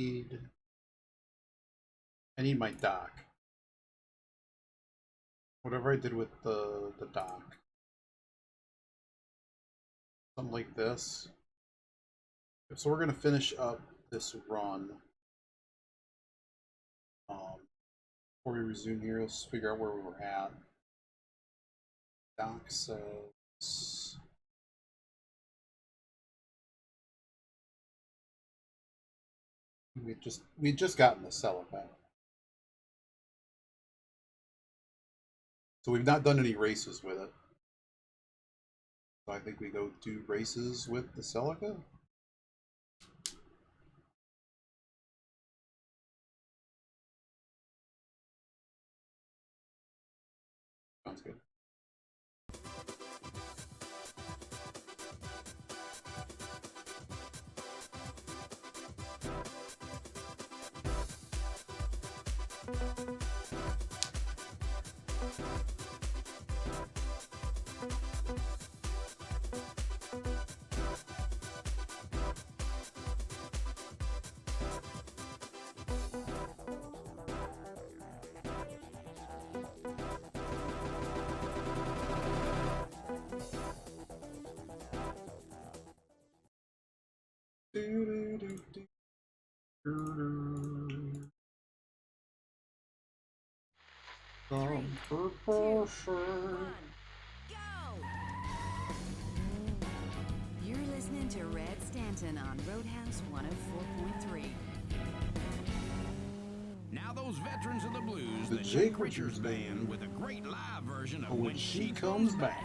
I need my dock. Whatever I did with the dock. Something like this. So we're gonna finish up this run. Before we resume here, let's figure out where we were at. Dock says we just gotten the seller back. So we've not done any races with it. So I think we go do races with the Celica. Sounds good. Some purple shirt. You're listening to Red Stanton on Roadhouse 104.3. Now those veterans of the blues, The Jake Richards Band, with a great live version of When She Comes Back.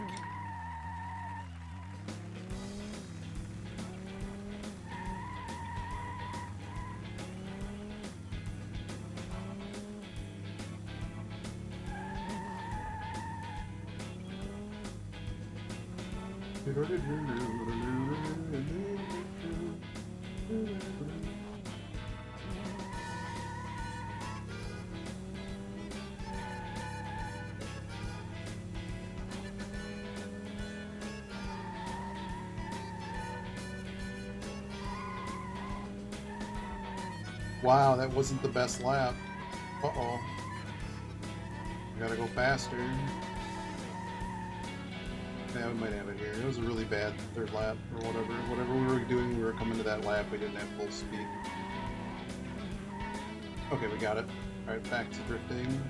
Wow, that wasn't the best lap. Uh-oh. We gotta go faster. Yeah, we might have it here. It was a really bad third lap or whatever. Whatever we were doing, we were coming to that lap. We didn't have full speed. Okay, we got it. Alright, back to drifting.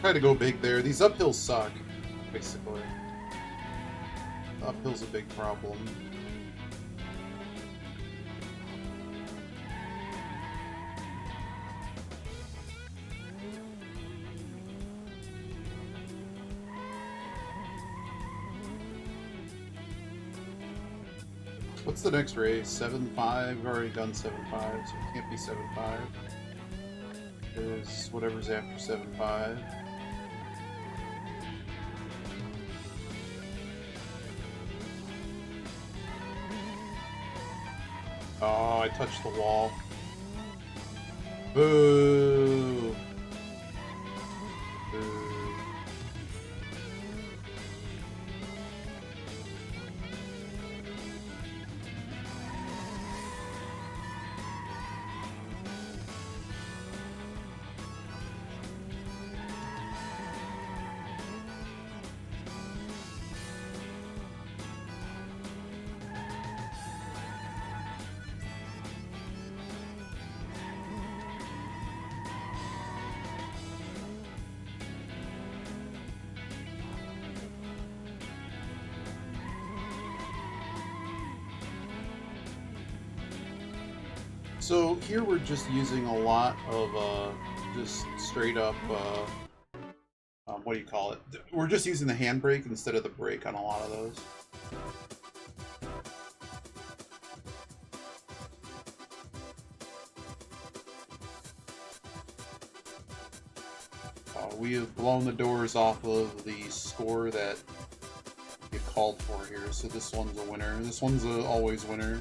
Try to go big there. These uphills suck, basically. The uphill's a big problem. What's the next race? 7.5? We've already done 7.5, so it can't be 7.5. There's whatever's after 7.5. Oh, I touched the wall. Boo! Boo. So here we're just using a lot of just straight up, what do you call it? We're just using the handbrake instead of the brake on a lot of those. We have blown the doors off of the score that you called for here, so this one's a winner. This one's a always winner.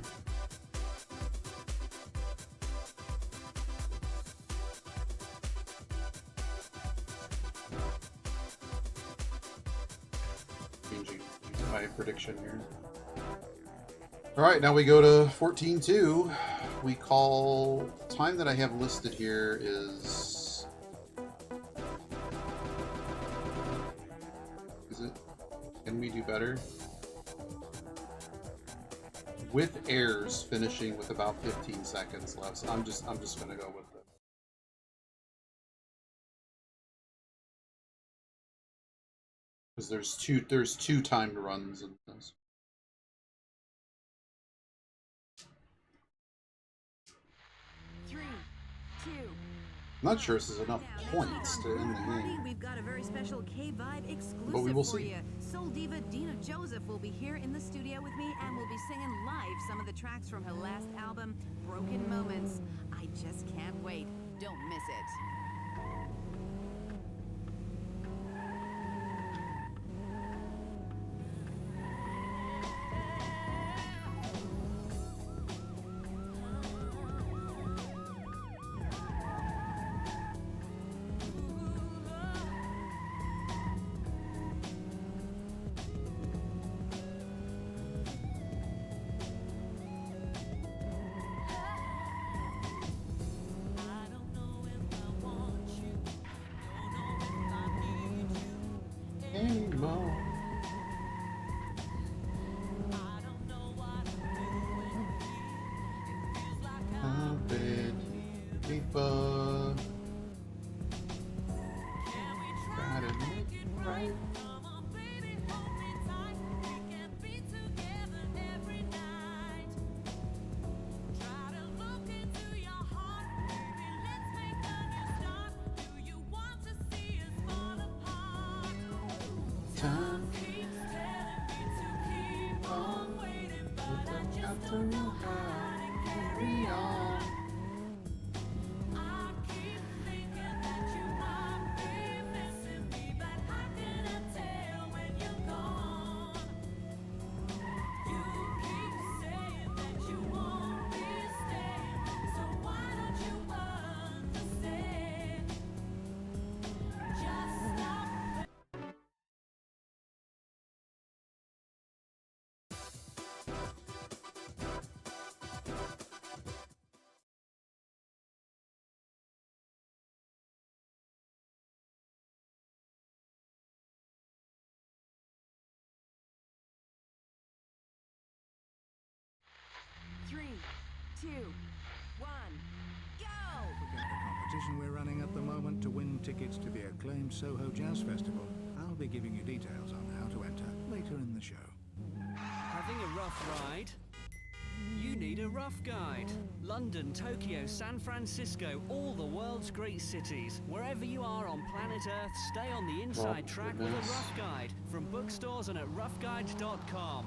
my prediction here. Alright, now we go to 14-2. We call... Time that I have listed here is... Is it... Can we do better? With errors finishing with about 15 seconds left. So I'm just gonna go with it. Because there's two timed runs in this. I'm not sure this is enough points to end the game. We've got a very special K-Vibe exclusive But we will for see. you. Soul diva Dina Joseph will be here in the studio with me and will be singing live some of the tracks from her last album, Broken Moments. I just can't wait. Don't miss it. Anymore. I bet people gotta make it right. Time on waiting, but I got to know how to carry on. I keep thinking that you might be missing me, but how can I tell when you're gone? You keep saying that you won't be staying, so why don't you understand? Just stop. Three, two, one, go! Forget the competition we're running at the moment to win tickets to the acclaimed Soho Jazz Festival. I'll be giving you details on how to enter later in the show. Having a rough ride? You need a rough guide. London, Tokyo, San Francisco, all the world's great cities. Wherever you are on planet Earth, stay on the inside track with a rough guide. From bookstores and at roughguide.com.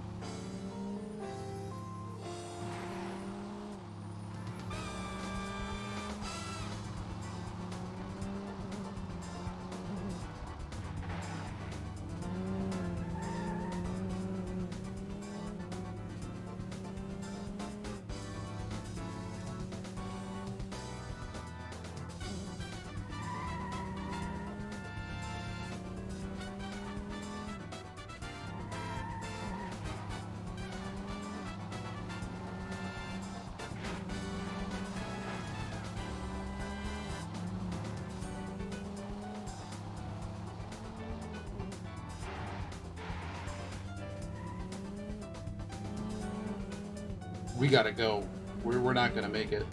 We gotta go. We're not gonna make it.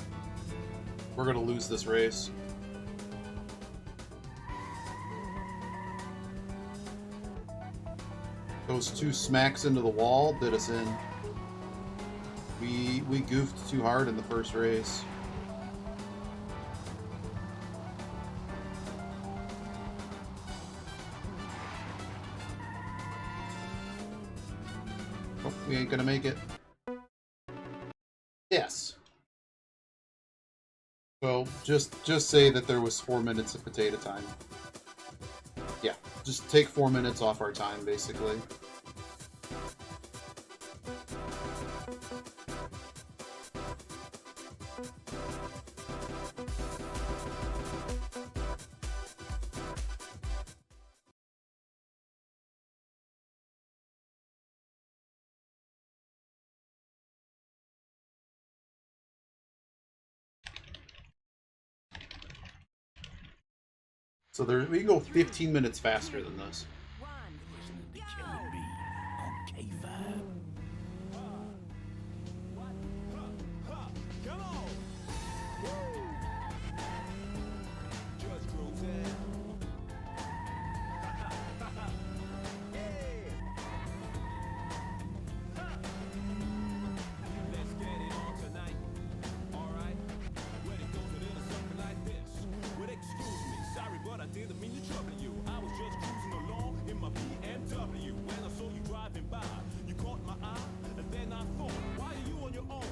We're gonna lose this race. Those two smacks into the wall did us in. We goofed too hard in the first race. Oh, we ain't gonna make it. Yes. So just say that there was 4 minutes of potato time. Yeah, just take 4 minutes off our time, basically. So there, we can go 15 minutes faster than this. Listening to Killing Me on K5. Come on! Judge Grozel. Hey! Let's get it on tonight. Alright? When it goes a little something like this. Well, excuse me, sorry, but I didn't mean to trouble you. I was just cruising along in my BMW. When I saw you driving by, you caught my eye, and then I thought, why are you on your own?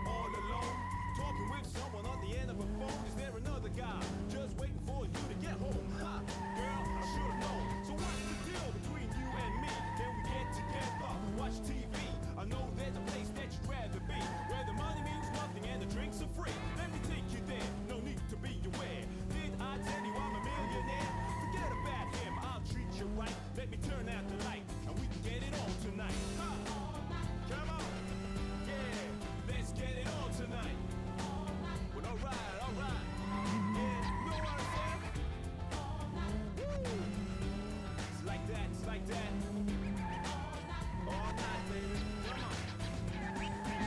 All alone? Talking with someone on the end of a phone? Is there another guy just waiting for you to get home? Ha! Girl, I should've known. So what's the deal between you and me? Can we get together? Watch TV. I know there's a place that you'd rather be, where the money means nothing and the drinks are free. Let me take you there. No need to be aware. Did I tell you I'm a millionaire? Forget about him. I'll treat you right. Let me turn out the light, and we can get it on tonight. Ha! Come on. Yeah, let's get it on tonight. Well, alright, alright. Yeah, you know what I'm saying? Woo! It's like that, it's like that. All night, baby. Come on.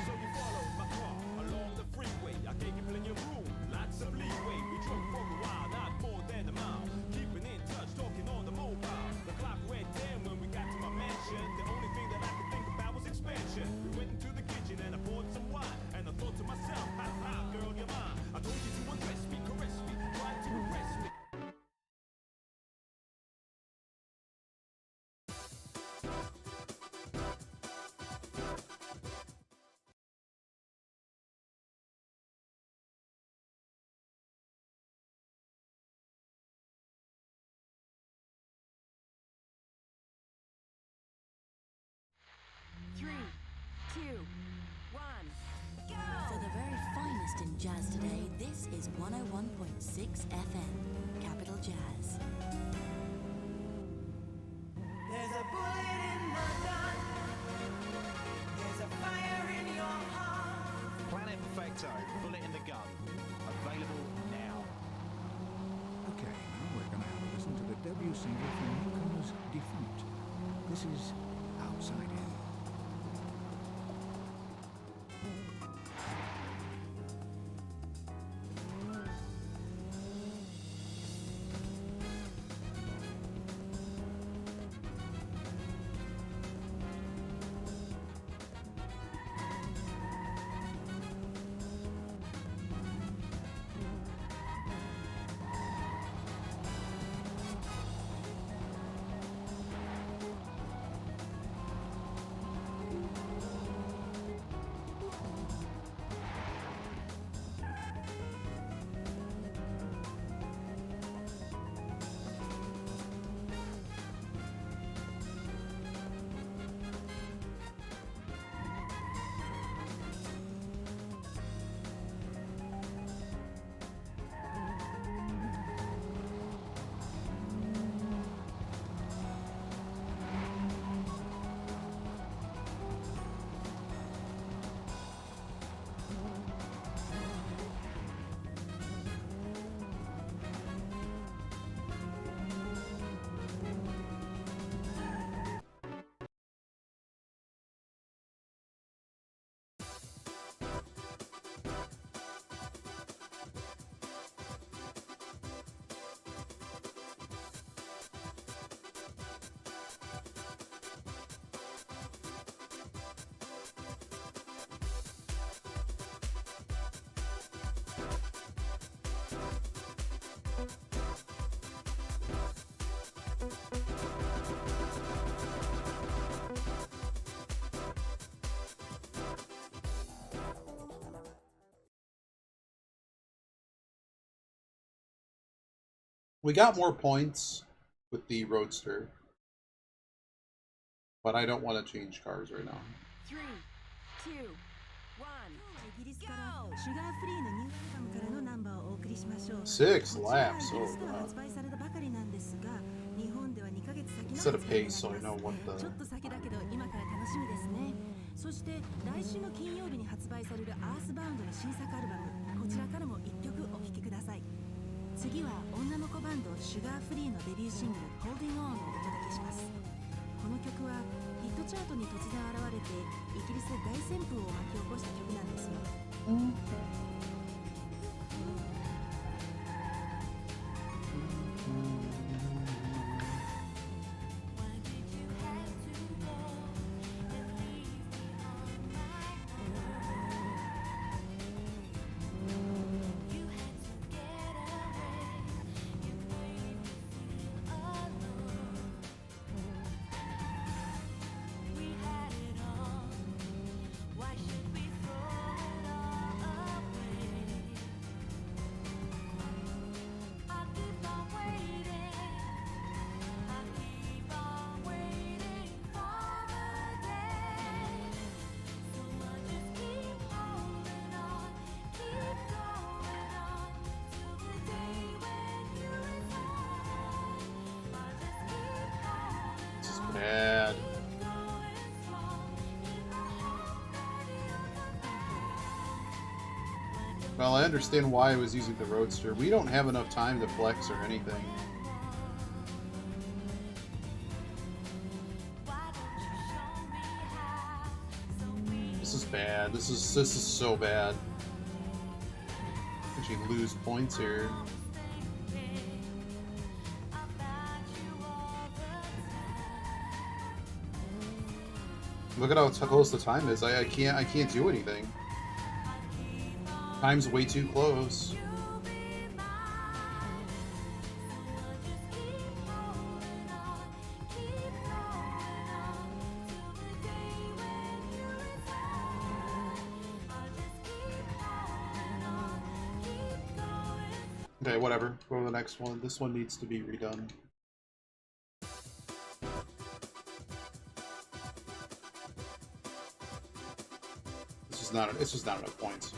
So you followed my car along the freeway. I gave you plenty of room, lots of leeway. We drove for a while, not more than a mile. Keeping in touch, talking on the mobile. The clock went 10 when we got to my mansion. The only thing that I could think about was expansion. We went into the kitchen and I poured some wine. And I thought to myself, ha ha, girl, you're mine. I told you to undress me, caress me, try to impress me. Three, two, one, go! For the very finest in jazz today, this is 101.6 FM, Capital Jazz. There's a bullet in my gun. There's a fire in your heart. Planet Perfecto, Bullet in the Gun. Available now. Okay, now we're going to have a listen to the debut single from newcomers Defunct. This is Outside In. We got more points with the Roadster, but I don't want to change cars right now. 3, 2, 1, イギリスからシュガーフリーのニューアルバムからのナンバーをお送りしましょう。 6こちらは laps. イギリ Oh スでは god. 発売されたばかりなんですが、日本では2ヶ月先の Set a 発売に pace so I な know り what ます。ちょ the. っと先だけど今から楽しみですね。そして来週の金曜日に発売されるアースバウンドの新作アルバム、こちらからも1曲お聴きください。次は女の子ババンドシュガーフリーのデビューシングル「Holding On」をお届けします。この曲はヒットチャートに突然現れてイギリスで大旋風を巻き起こした曲なんですよ。This is bad. Well, I understand why I was using the Roadster. We don't have enough time to flex or anything. This is bad. This is so bad. Actually lose points here. Look at how close the time is. I can't do anything. Time's way too close. Okay, whatever. Go to the next one. This one needs to be redone. It's just not enough points.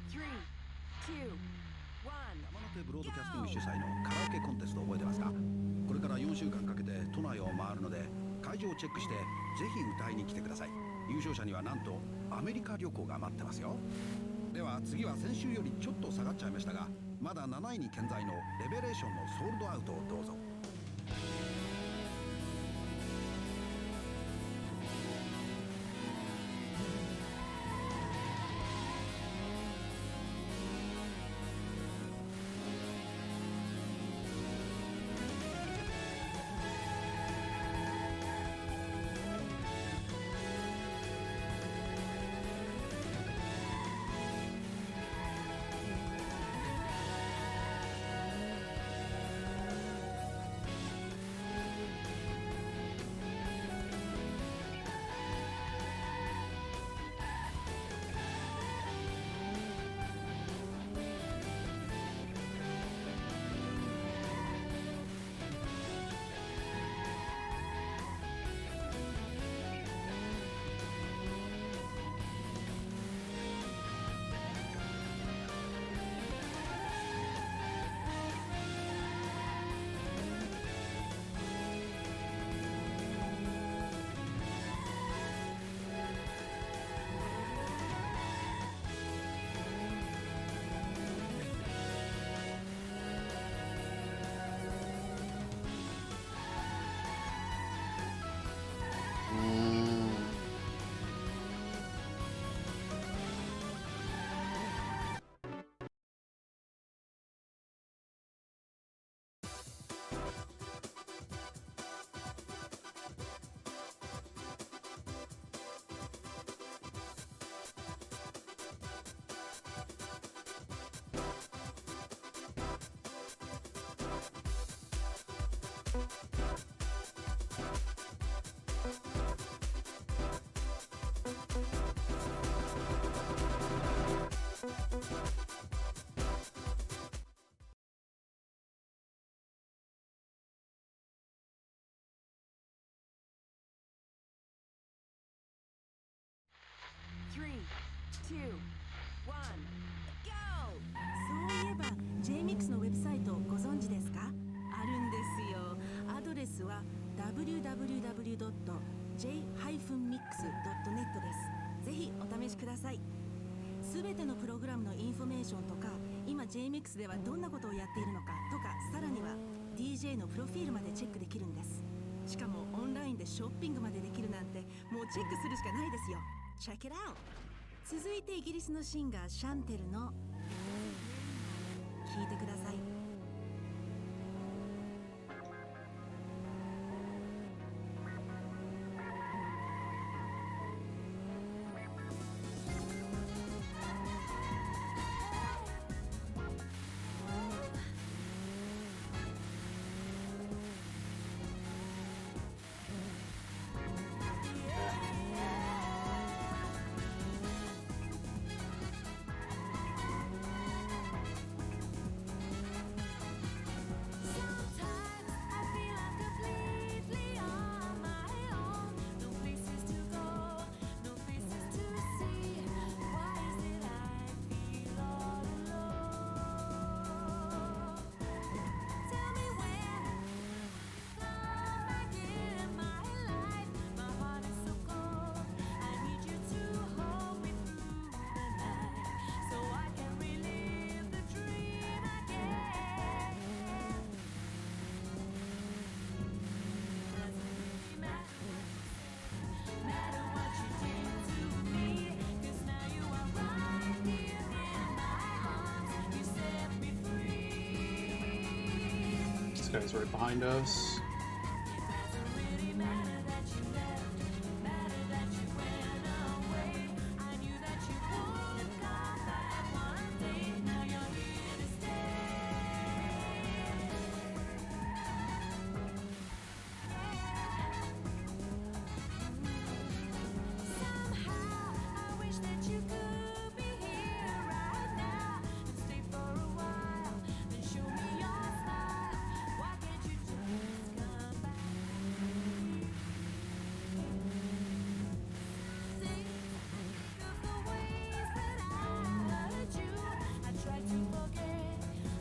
Three, two, one. 山手ブロードキャスティング主催のカラオケコンテストを覚えてますか？これから4週間かけて都内を回るので会場をチェックしてぜひ歌いに来てください。優勝者にはなんとアメリカ旅行が待ってますよ。では次は先週よりちょっと下がっちゃいましたがまだ7位に健在のレベレーションのソールドアウトをどうぞ。2, 1, go! そういえば JMIX のウェブサイトご存知ですか？あるんですよ。アドレスは www.j-mix.net です。ぜひお試しください。すべてのプログラムのインフォメーションとか、今 JMIX ではどんなことをやっているのかとか、さらには DJ のプロフィールまでチェックできるんです。しかもオンラインでショッピングまでできるなんて、もうチェックするしかないですよ。Check it out! 続いてイギリスのシンガーシャンテルの聞いてください。This guy's right behind us.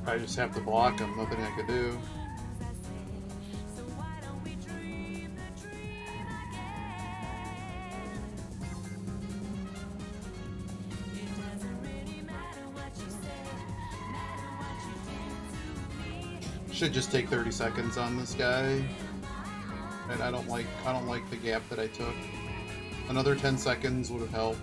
I just have to block him, nothing I could do. Should just take 30 seconds on this guy. And I don't like the gap that I took. Another 10 seconds would have helped.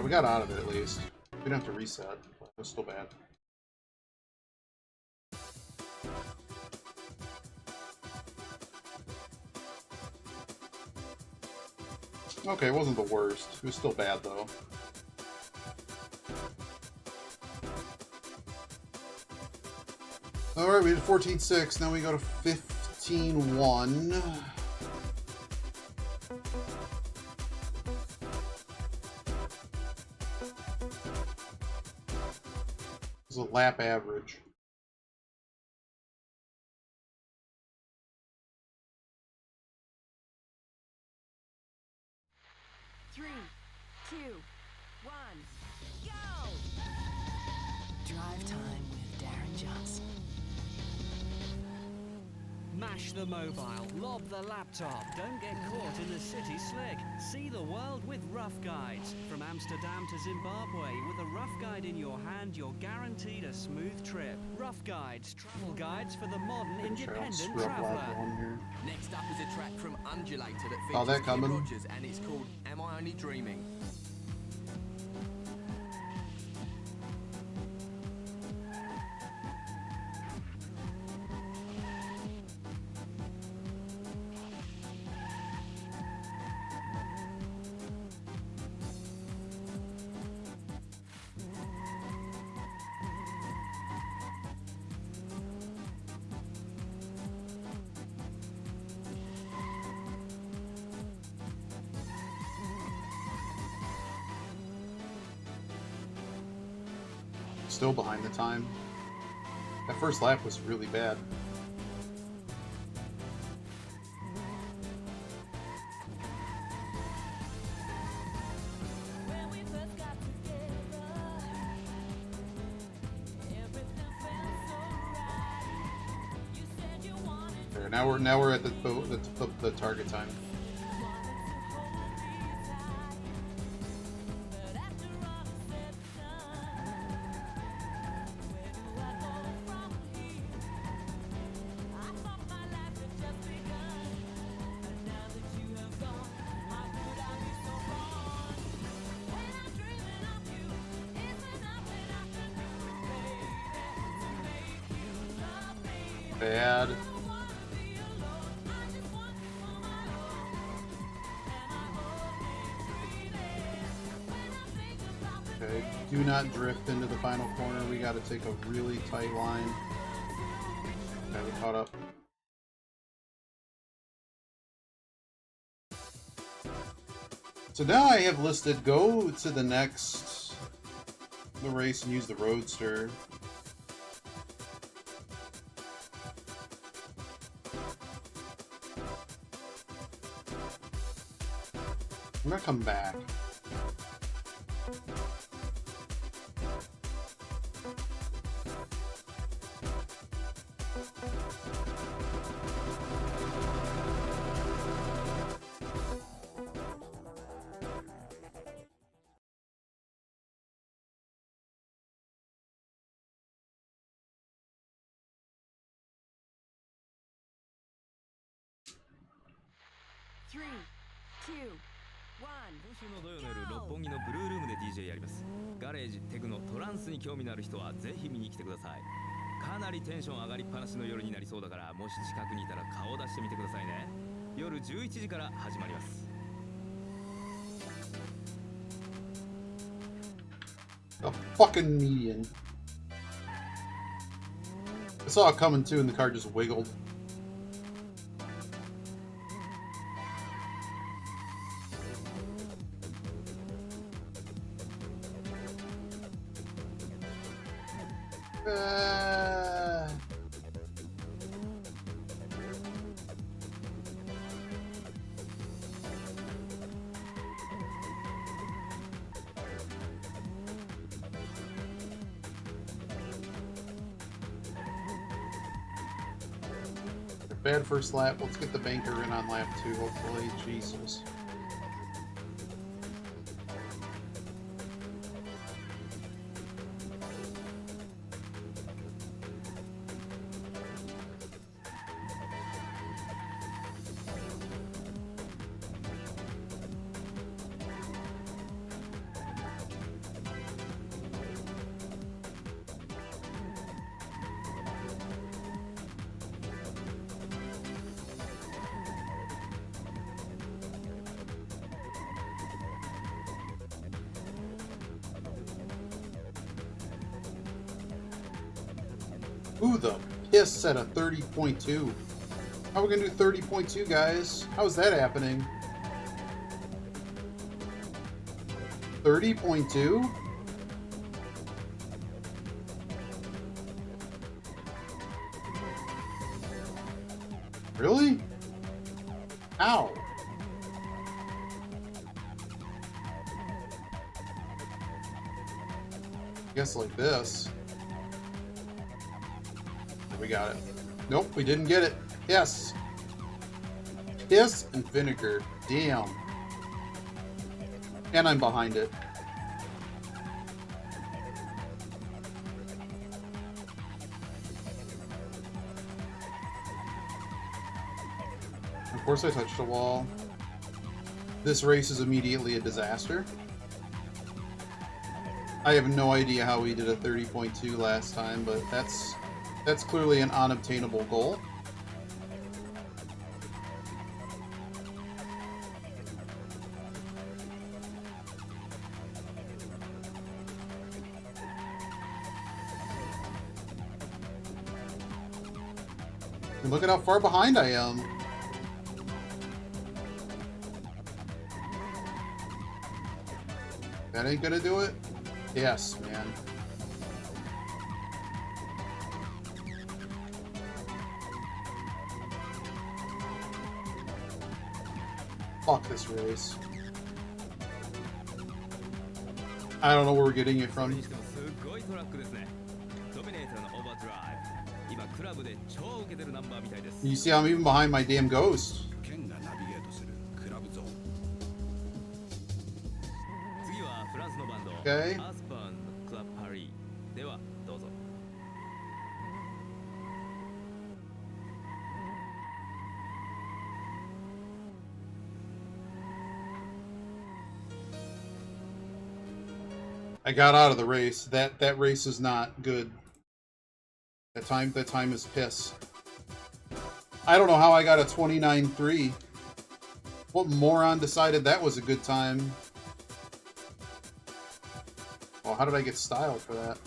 We got out of it at least. We didn't have to reset, but it was still bad. Okay, it wasn't the worst. It was still bad though. Alright, we did 14.6, now we go to 15.1. It's a lap average. Three, 2, 1, go! Drive time with Darren Johnson. Mash the mobile, lob the laptop, don't get caught in the city slick. See the world with Rough Guides. From Amsterdam to Zimbabwe, with a Rough Guide in your hand, you're guaranteed a smooth trip. Rough Guides, travel guides for the modern independent traveller. Next up is a track from Undulator that Oh, they're features coming. Kim Rogers, and it's called Am I Only Dreaming? still behind the time. That first lap was really bad. There, now we're at the target time. Bad. Okay, do not drift into the final corner. We got to take a really tight line. Okay, we caught up. So now I have listed go to the race and use the Roadster. I'm gonna come back. Three, two, 今週の土曜の夜、六本木のブルールームで DJ やります。ガレージ、テクノ、トランスに興味のある人はぜひ見に来てください。かなりテンション上がりっぱなしの夜になりそうだから、もし近くにいたら顔を出してみてくださいね。夜11時から始まります。A fucking median. I saw it coming too, and the car just wiggled. Bad first lap. Let's get the banker in on lap 2, hopefully. Jesus. Who the piss set a 30.2? How are we gonna do 30.2, guys? How is that happening? 30.2? Really? Ow. I guess like this. We got it. Nope, we didn't get it. Yes. Piss and vinegar. Damn. And I'm behind it. Of course I touched a wall. This race is immediately a disaster. I have no idea how we did a 30.2 last time, but that's clearly an unobtainable goal. And look at how far behind I am. That ain't gonna do it? Yes, man. Fuck this race. I don't know where we're getting it from. You see, I'm even behind my damn ghost. Okay. I got out of the race. That race is not good. That time is piss. I don't know how I got a 29.3. What moron decided that was a good time? Well, how did I get styled for that?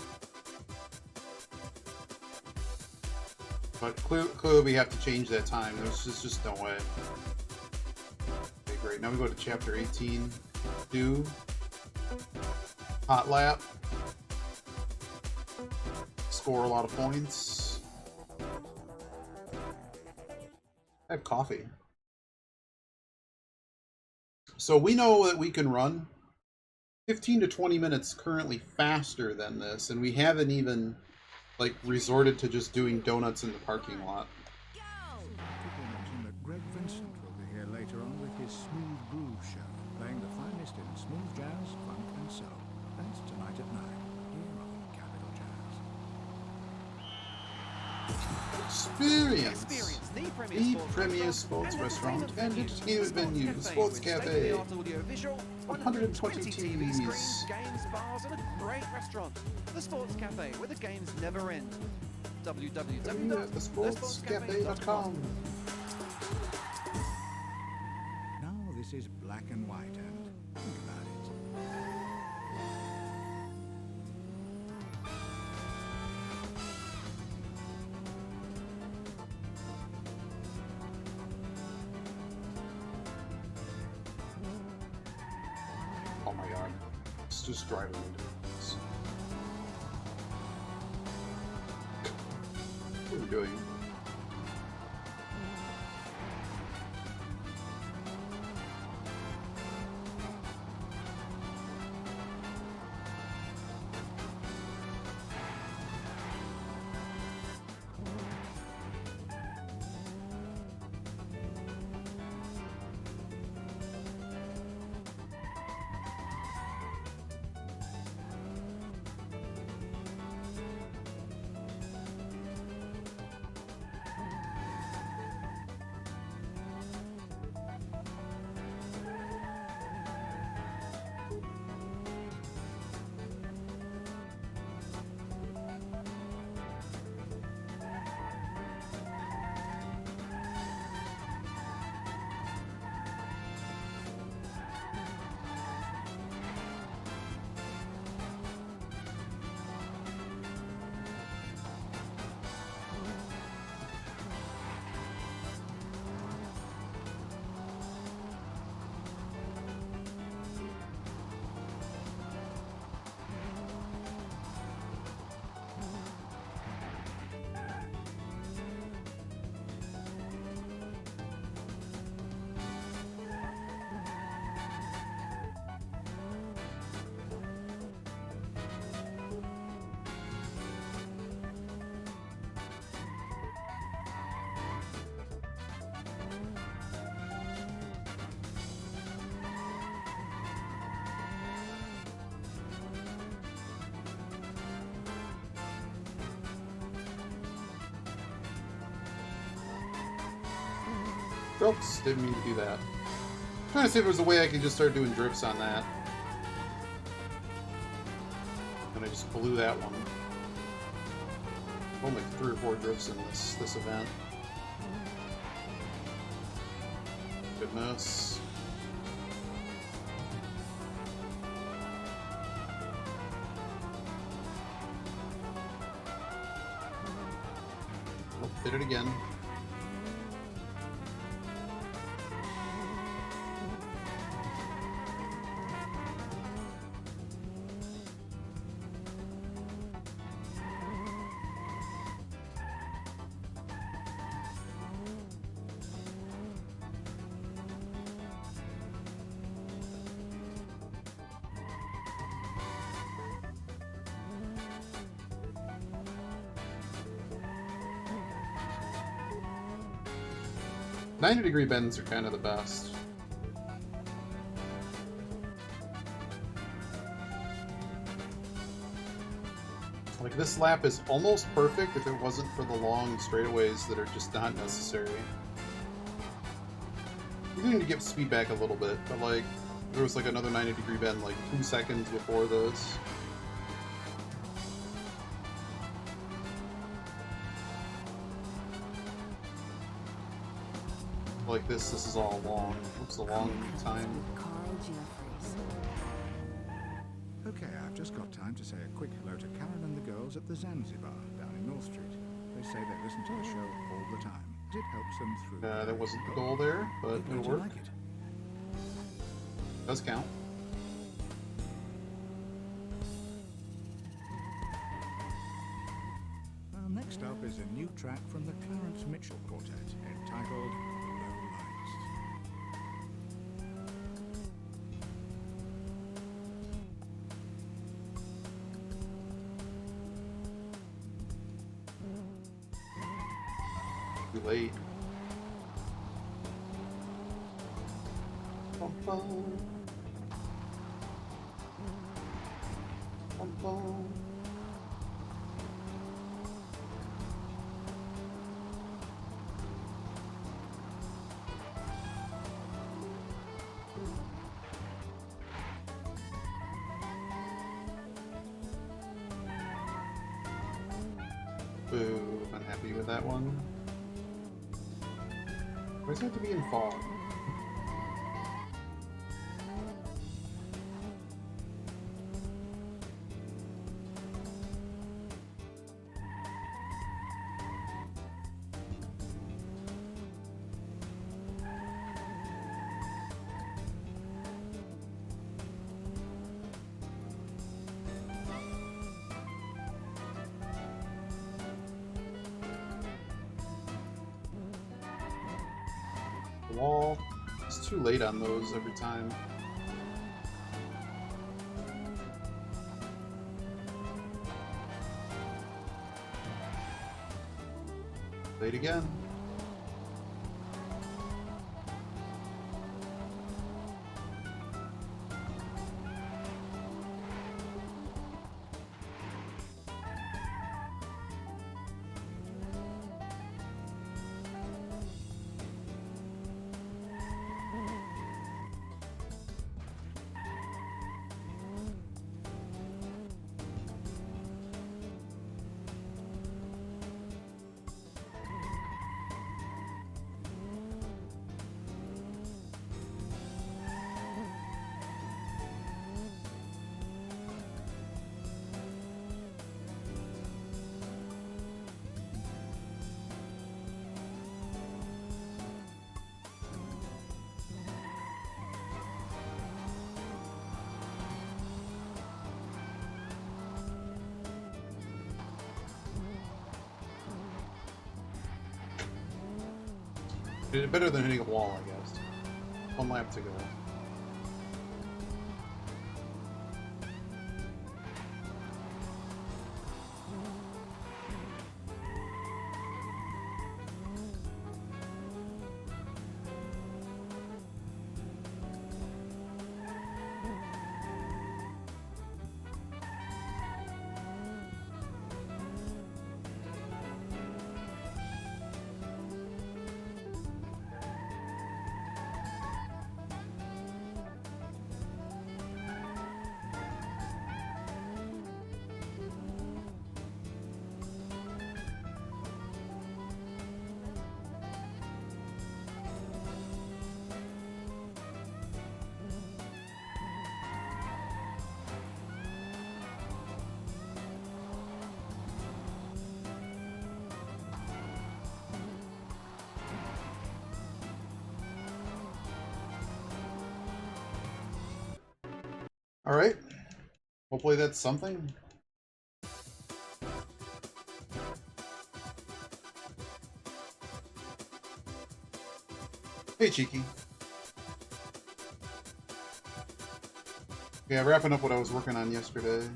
But clearly we have to change that time. There's just no way. Okay, great. Now we go to chapter 18. Do hot lap. Score a lot of points. I have coffee. So we know that we can run 15 to 20 minutes currently faster than this, and we haven't even like resorted to just doing donuts in the parking lot. People mention that Greg Vincent will be here later on with his Smooth Groove show, playing the finest in smooth jazz, funk and soul. That's tonight at 9, here on Capital Jazz. Experience the premier sports restaurant and entertainment venue, the Sports Cafe. 120 TVs. Games, bars, and a great restaurant. The Sports Cafe, where the games never end. www.thesportscafe.com. Now this is black and white, and think about it. Oh my god. It's just driving me nuts. What are we doing? Oops, didn't mean to do that. I'm trying to see if there's a way I can just start doing drifts on that. And I just blew that one. Only 3 or 4 drifts in this event. Goodness. Oh, did it again. 90-degree bends are kind of the best. Like, this lap is almost perfect if it wasn't for the long straightaways that are just not necessary. You need to give speed back a little bit, but like, there was like another 90-degree bend like 2 seconds before this. Like this is all long. What's the long time? Okay, I've just got time to say a quick hello to Karen and the girls at the Zanzibar down in North Street. They say they listen to the show all the time. It helps them through. That wasn't the goal there, but it'll work. Like it? Does count. Well, next up is a new track from the Clarence Mitchell Quartet entitled Low Lights. Too late. Bum, bum. Bum, bum. Boo, unhappy with that one. Why does it have to be in fog? Wall. It's too late on those every time. Late again. Did it better than hitting a wall, I guess. 1 lap to go. Alright. Hopefully that's something. Hey, Cheeky. Yeah, wrapping up what I was working on yesterday.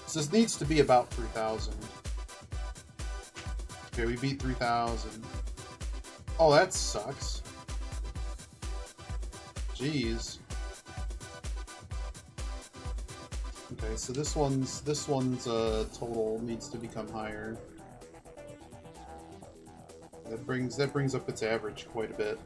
So this needs to be about 3,000. Okay, we beat 3,000. Oh, that sucks. Jeez. Okay, so this one's total needs to become higher. That brings up its average quite a bit.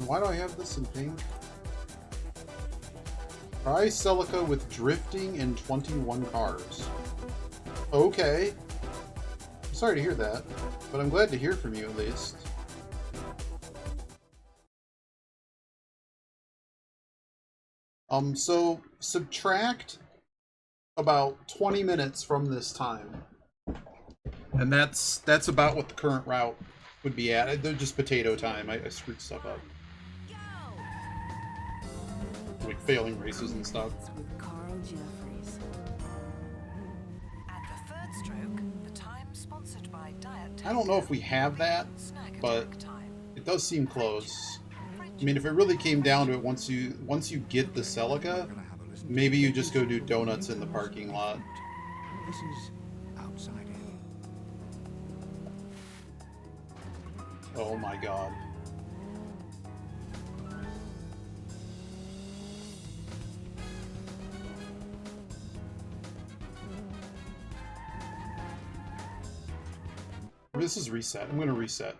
Why do I have this in pink? Try Celica with drifting and 21 cars. Okay. I'm sorry to hear that, but I'm glad to hear from you at least. So subtract about 20 minutes from this time. And that's about what the current route would be at. They're just potato time. I screwed stuff up. Like failing races and stuff. With Carl Jeffries. At the third stroke, the time sponsored by Diet. I don't know if we have that, but it does seem close. I mean, if it really came down to it, once you get the Celica, maybe you just go do donuts in the parking lot. This is outside in. Oh my god. This is reset. I'm gonna reset.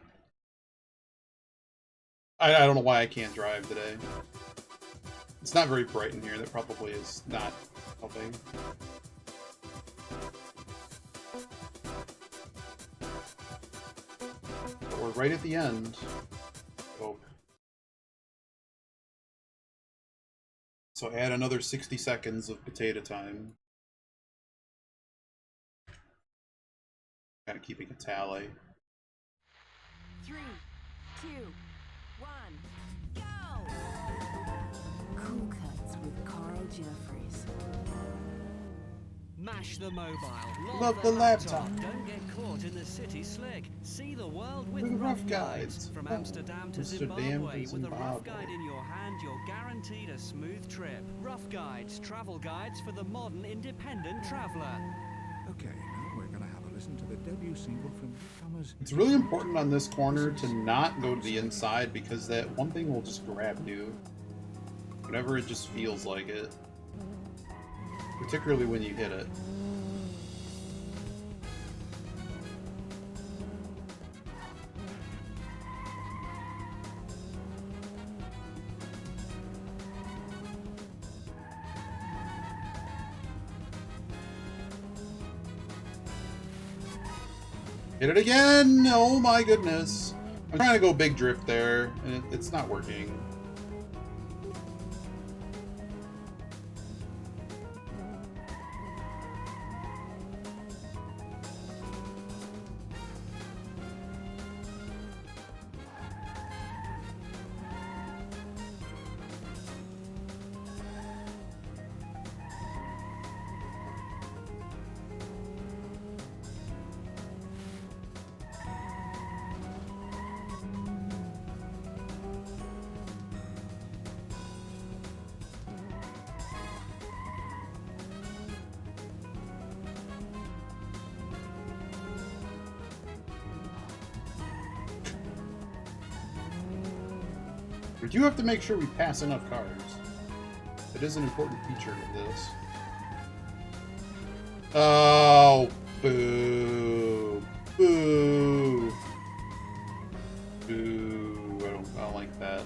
I don't know why I can't drive today. It's not very bright in here. That probably is not helping. But we're right at the end. Oh. So add another 60 seconds of potato time. Kind of keeping a tally. 3, 2, 1, go! Cool Cuts with Carl Jeffries. Mash the mobile. Love the laptop. Don't get caught in the city slick. See the world with With rough rough guides. guides. From Oh, Amsterdam to Amsterdam Zimbabwe. to With a rough Zimbabwe. guide in your hand, you're guaranteed a smooth trip. Rough Guides, travel guides for the modern independent traveler. Okay, now we're going to have a listen to the debut single from newcomers. It's really important on this corner to not go to the inside because that one thing will just grab you whenever it just feels like it. Particularly when you hit it. Hit it again! Oh my goodness. I'm trying to go big drift there, and it's not working. We do have to make sure we pass enough cars. It is an important feature of this. Oh, boo. Boo. Boo. I don't like that.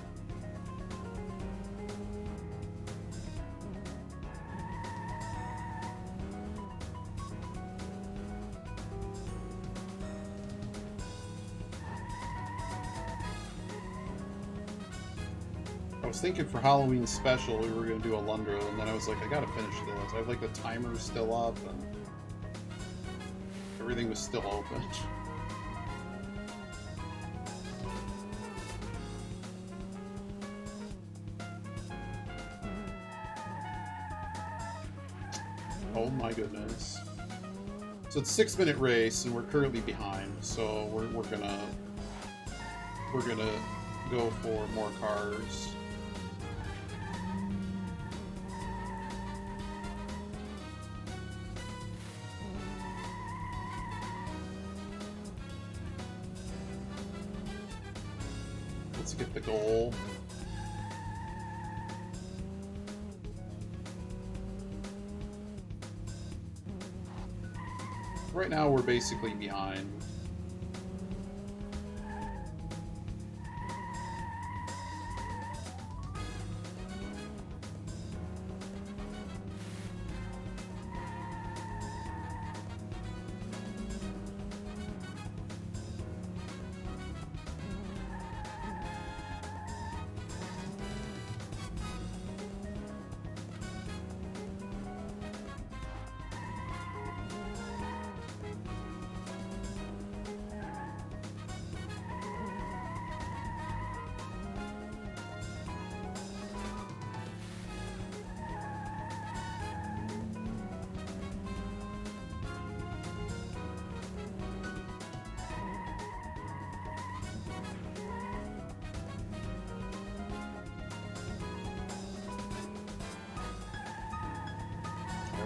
I was thinking for Halloween special we were going to do a Lundra, and then I was like, I gotta finish this. I have like the timer still up, and everything was still open. Oh my goodness. So it's a 6-minute race, and we're currently behind. So we're gonna go for more cars. Let's get the goal. Right now we're basically behind.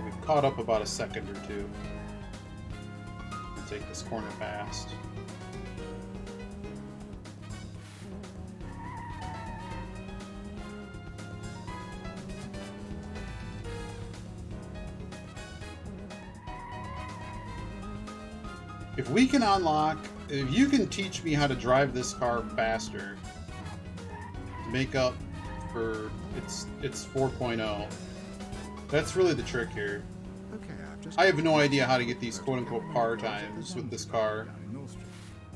We've caught up about a second or two. We'll take this corner fast. If we can unlock, if you can teach me how to drive this car faster to make up for its 4.0, that's really the trick here. Okay, I have no idea how to get these quote-unquote par times with this car.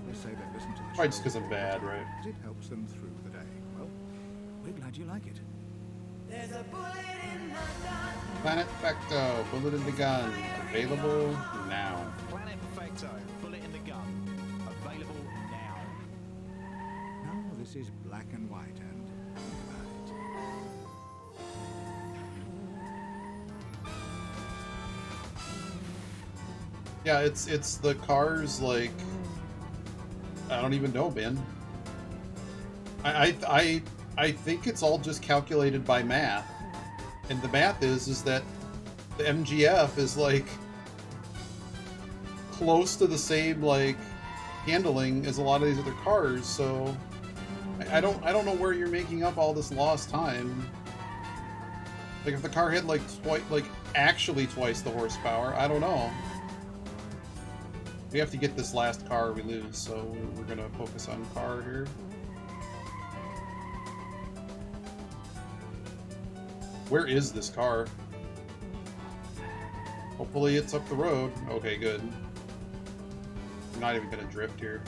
They say they listen to the Probably just because I'm bad, right? It helps them through the day. Well, we're glad you like it. There's a bullet in the gun. Planet Facto, bullet in the gun, available now. Planet Facto, bullet in the gun, available now. Now this is black and white, and think about it. Yeah, it's the cars, like, I don't even know, man. I think it's all just calculated by math, and the math is that the MGF is like close to the same like handling as a lot of these other cars, so I don't know where you're making up all this lost time. Like if the car had like actually twice the horsepower, I don't know. We have to get this last car we lose, so we're gonna focus on car here. Where is this car? Hopefully it's up the road. Okay, good. I'm not even gonna drift here.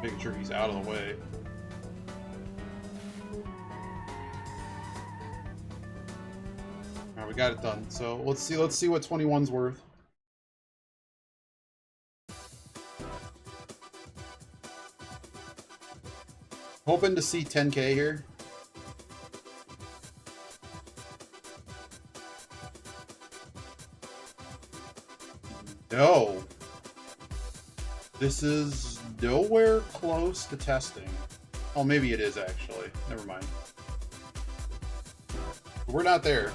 Making sure he's out of the way. Alright, we got it done. So let's see what 21's worth. Hoping to see 10K here. No. This is nowhere close to testing. Oh, maybe it is actually. Never mind. We're not there.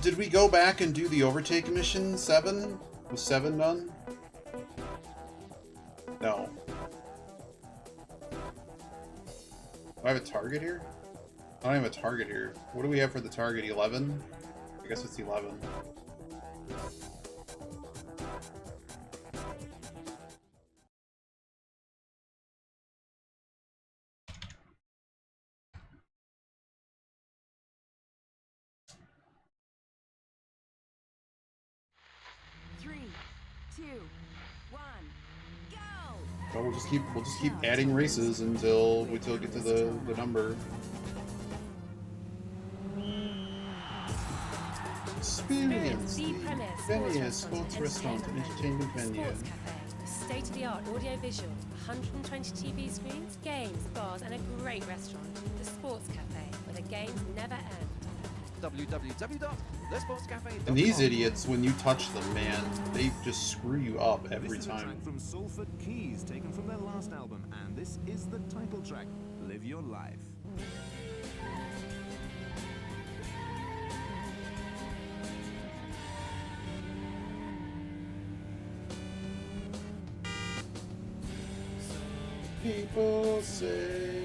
Did we go back and do the overtake mission 7? Was 7 done? No. Do I have a target here? I don't have a target here. What do we have for the target? 11? I guess it's 11. Well, we'll just keep adding races until we get to the number. Experience the Venia Sports Restaurant and Entertainment Venue. Sports Cafe, state-of-the-art audio-visual, 120 TV screens, games, bars, and a great restaurant. The Sports Cafe, for the games never end. www.thesportscafe.com. And these idiots, when you touch them, man, they just screw you up every This is a time. track from Salford Keys, taken from their last album, and this is the title track, Live Your Life. People say,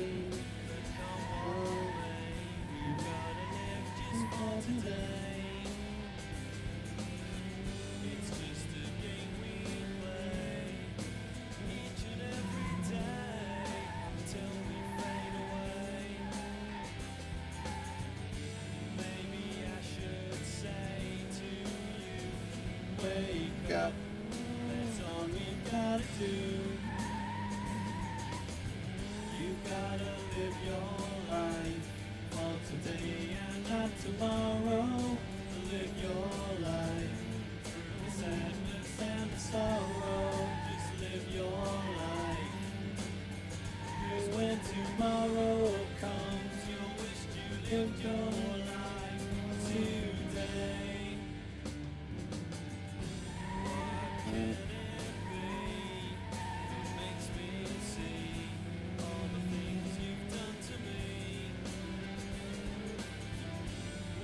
wake up, that's all you gotta do. You gotta live your life for today and not tomorrow. Live your life through the sadness and the sorrow. Just live your life. 'Cause when tomorrow comes, you'll wish you lived your life today. What can it be that makes me see all the things you've done to me?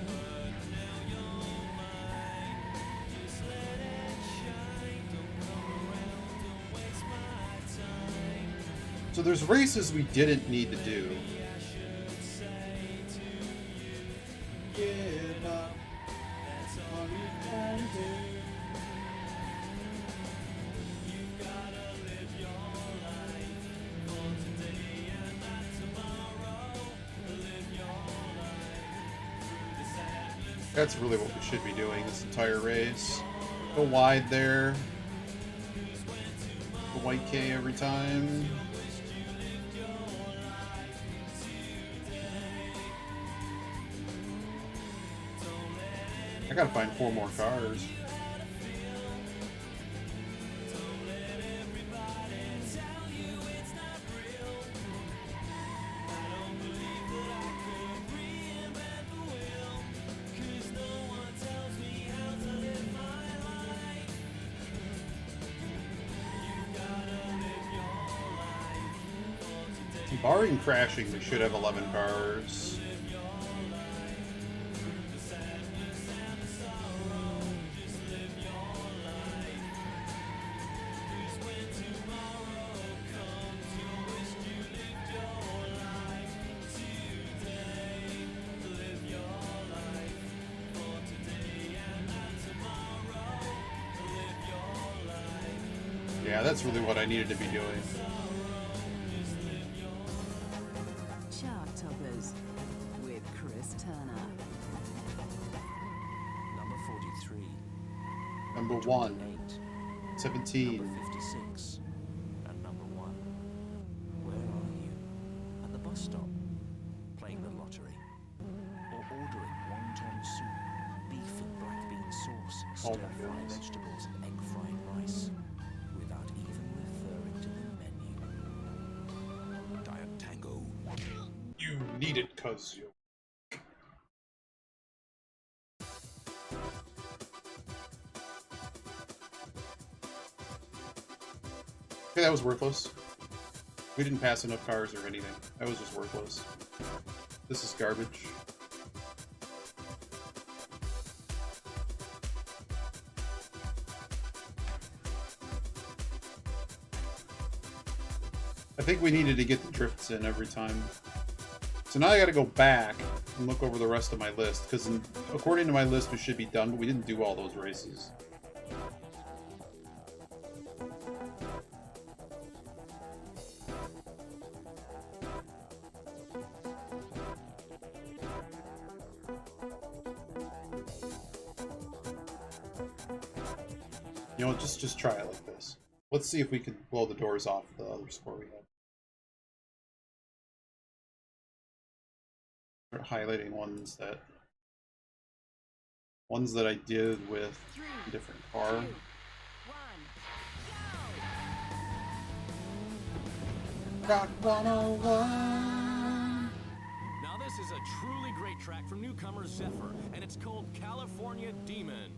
But now you're mine, just let it shine. Don't come around, don't waste my time. So there's races we didn't need to do. Maybe I should say to you, give up, that's all you gotta do. You gotta live your life for today and not tomorrow. Live your life through the sadness. That's really what we should be doing this entire race. Go wide there. The white K every time. I gotta find 4 more cars. Barring crashing, we should have 11 cars. Yeah, that's really what I needed to be doing. Chart Toppers with Chris Turner. Number 43. Number 1. 17. Number 56. And number 1. Where are you? At the bus stop? Playing the lottery? Or ordering wonton soup, beef and black bean sauce, Oh my stir-fried goodness. vegetables and egg-fried rice? Without even referring to the menu. Diet Tango. You need it, cuz you. Okay, that was worthless. We didn't pass enough cars or anything. That was just worthless. This is garbage. I think we needed to get the drifts in every time. So now I gotta go back and look over the rest of my list, because according to my list we should be done, but we didn't do all those races. You know, just try it like this. Let's see if we can blow the doors off the other score we had. Start highlighting ones that I did with a different car. Now this is a truly great track from newcomer Zephyr, and it's called California Demon.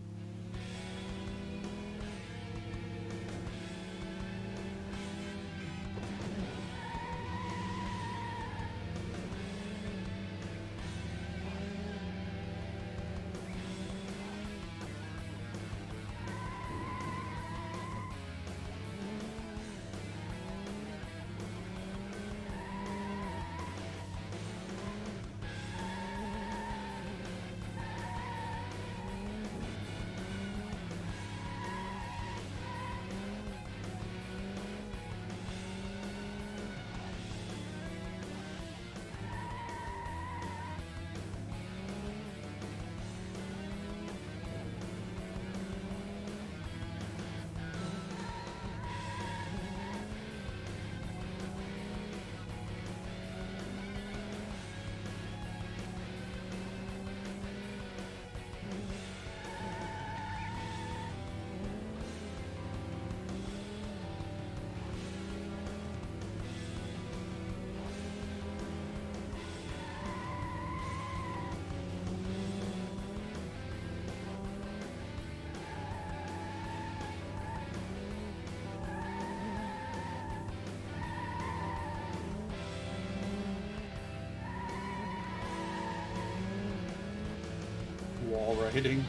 Wall riding.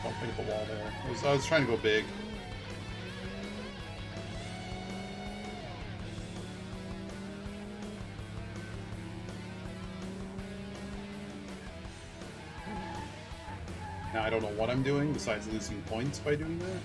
Don't hit the wall there. I was trying to go big. Now I don't know what I'm doing besides losing points by doing that.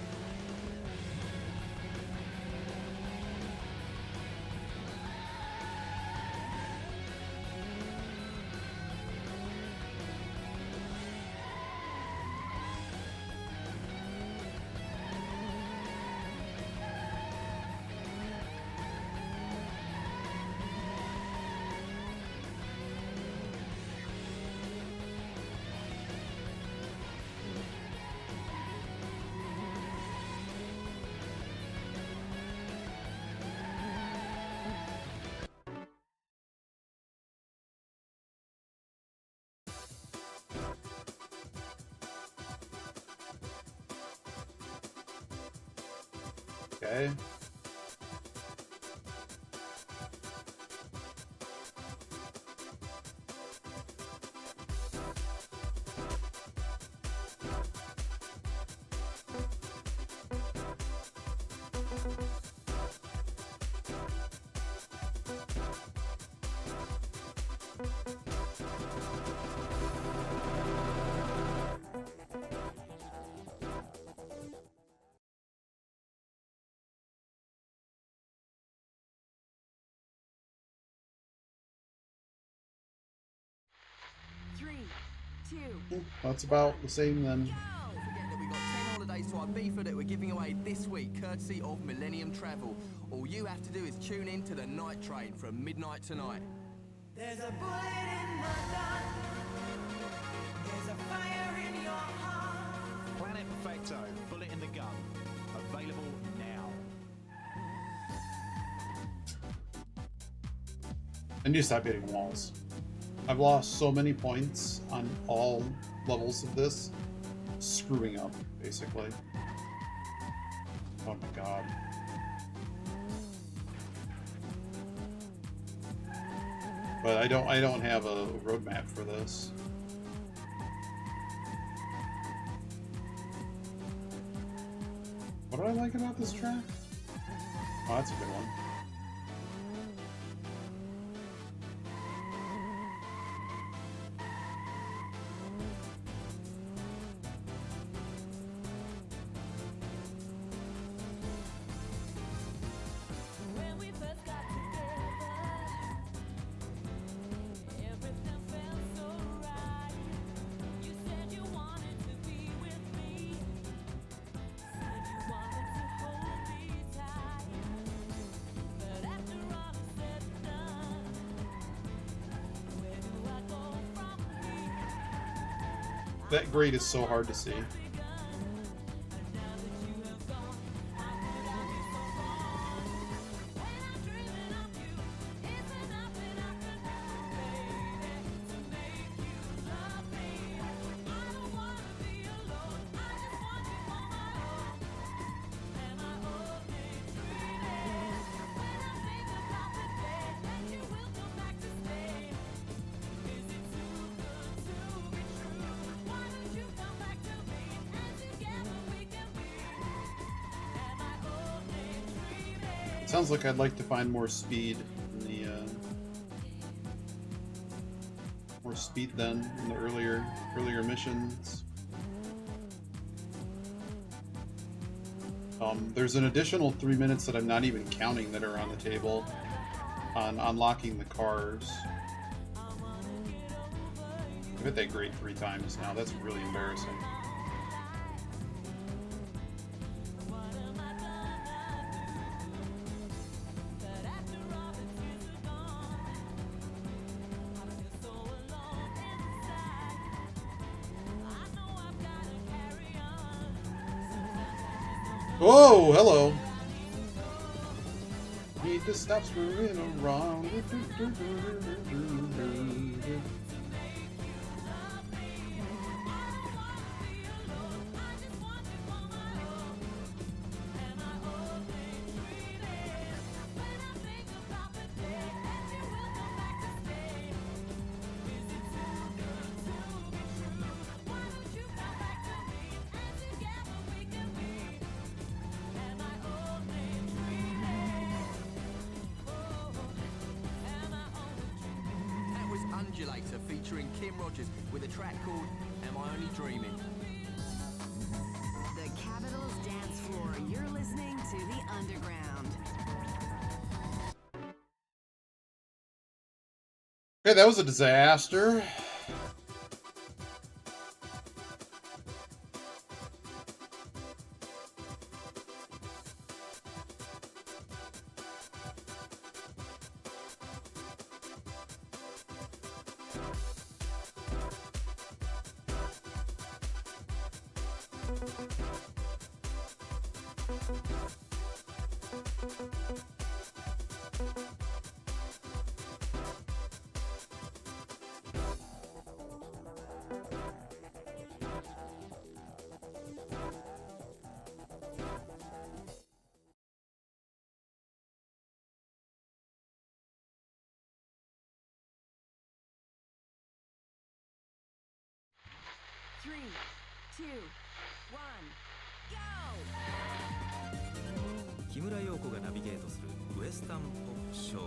Okay. That's about the same then. Don't forget that we got 10 holidays to Ibiza that we're giving away this week, courtesy of Millennium Travel. All you have to do is tune in to the night train from midnight tonight. There's a bullet in the gun. There's a fire in your heart. Planet Perfecto, Bullet in the Gun. Available now. I need to stop hitting walls. I've lost so many points on all levels of this. Screwing up, basically. Oh my god. But I don't have a roadmap for this. What do I like about this track? Oh, that's a good one. That grade is so hard to see. Sounds like I'd like to find more speed in the more speed than in the earlier missions. There's an additional 3 minutes that I'm not even counting that are on the table on unlocking the cars. I've hit that grade 3 times now. That's really embarrassing. Oh, hello. Need to stop screwing around. Undulator featuring Kim Rogers with a track called Am I Only Dreaming? The Capitol's dance floor. You're listening to the Underground. Okay, that was a disaster. Three, two, one, go! 木村陽子がナビゲートするウエスタンポップショー。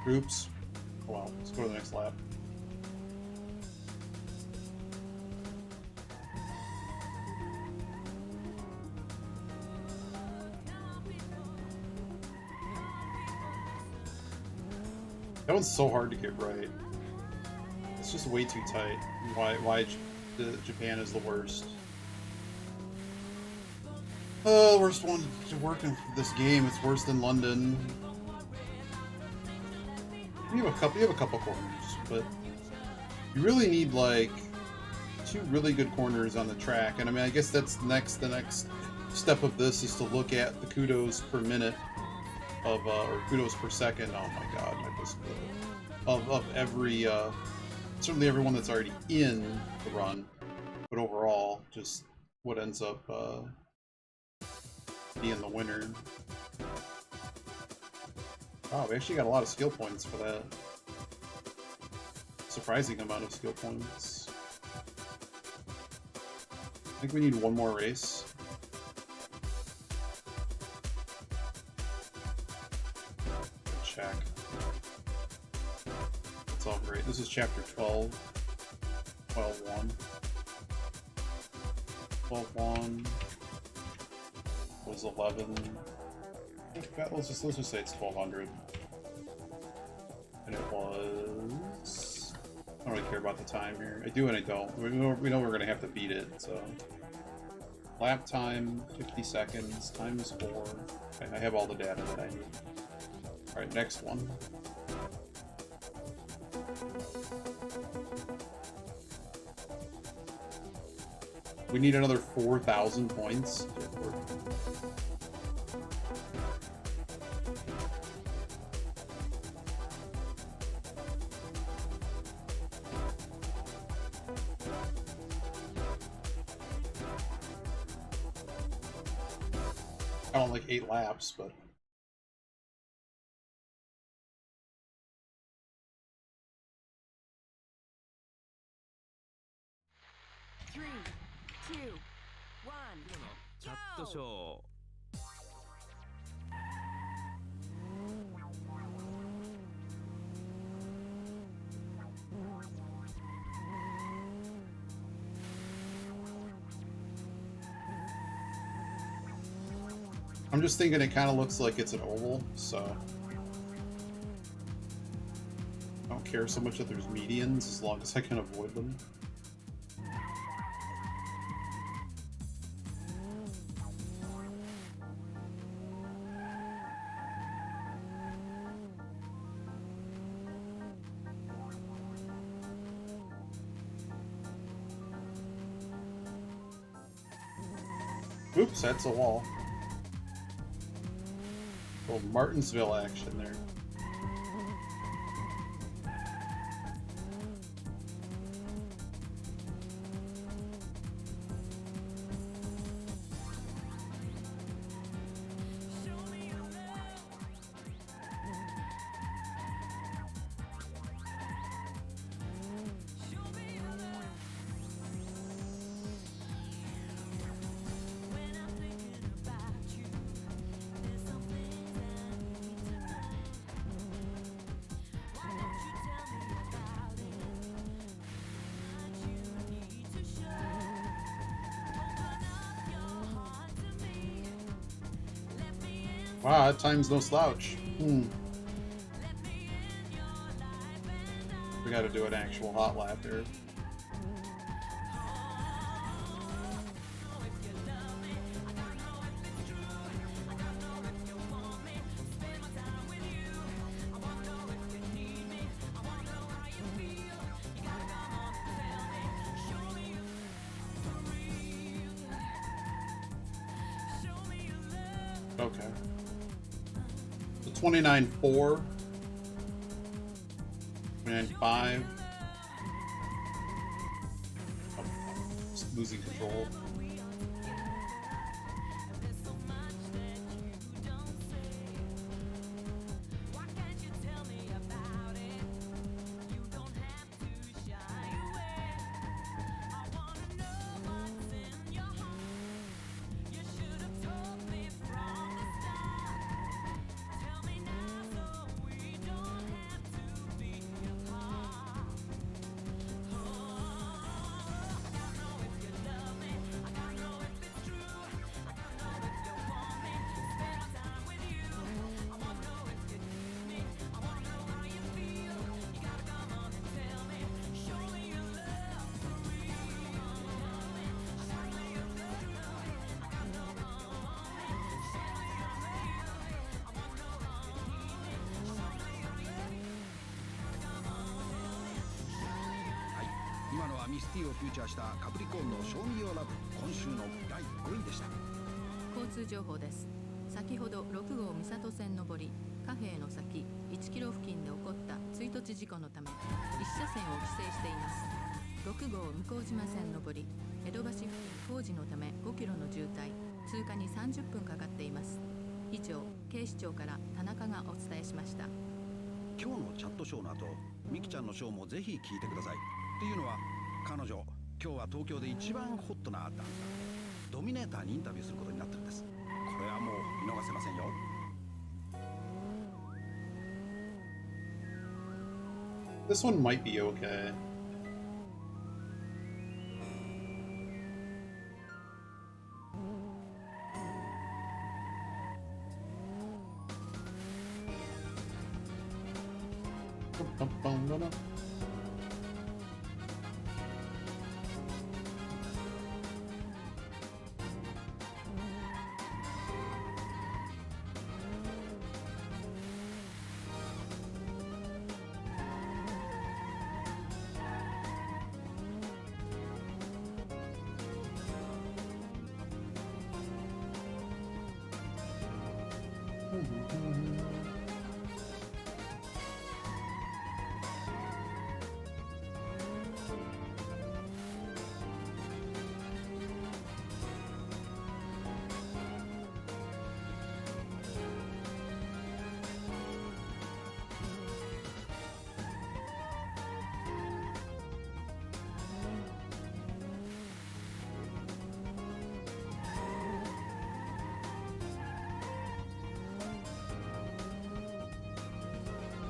Oops. Oh well, let's go to the next lap. That one's so hard to get right. It's just way too tight. Why Japan is the worst. The worst one to work in this game. It's worse than London. You have a couple corners, but you really need like 2 really good corners on the track. And I mean, I guess that's the next step of this is to look at the kudos per minute of or kudos per second. Oh my god, I just of every certainly everyone that's already in the run, but overall just what ends up being the winner. Wow, we actually got a lot of skill points for that. Surprising amount of skill points. I think we need one more race. Check. It's all great. This is chapter 12. 12-1. 12-1 was 11. Let's just say it's 1200. And it was... I don't really care about the time here. I do and I don't. We know we're going to have to beat it, so... Lap time, 50 seconds, times 4. Okay, I have all the data that I need. Alright, next one. We need another 4,000 points. I don't like 8 laps, but... Three, two, one, チャットショー I'm just thinking it kind of looks like it's an oval, so I don't care so much that there's medians as long as I can avoid them. Oops, that's a wall. Little Martinsville action there. Wow, that time's no slouch. We gotta do an actual hot lap here. Okay. 29.4, 29.5. Just losing control. 今のはミスティをフューチャーしたカプリコーンのショーミーラブ、今週の第5位でした。交通情報です。先ほど6号三郷線上り貨幣の先1キロ付近で起こった追突事故のため1車線を規制しています。6号向島線上り江戸橋付近工事のため5キロの渋滞、通過に30分かかっています。以上、警視庁から田中がお伝えしました。今日のチャットショーの後、ミキちゃんのショーもぜひ聞いてください。っていうのは、彼女今日は東京で一番ホットなダンサードミネーターにインタビューすることになってるんです。これはもう見逃せませんよ。This one might be okay.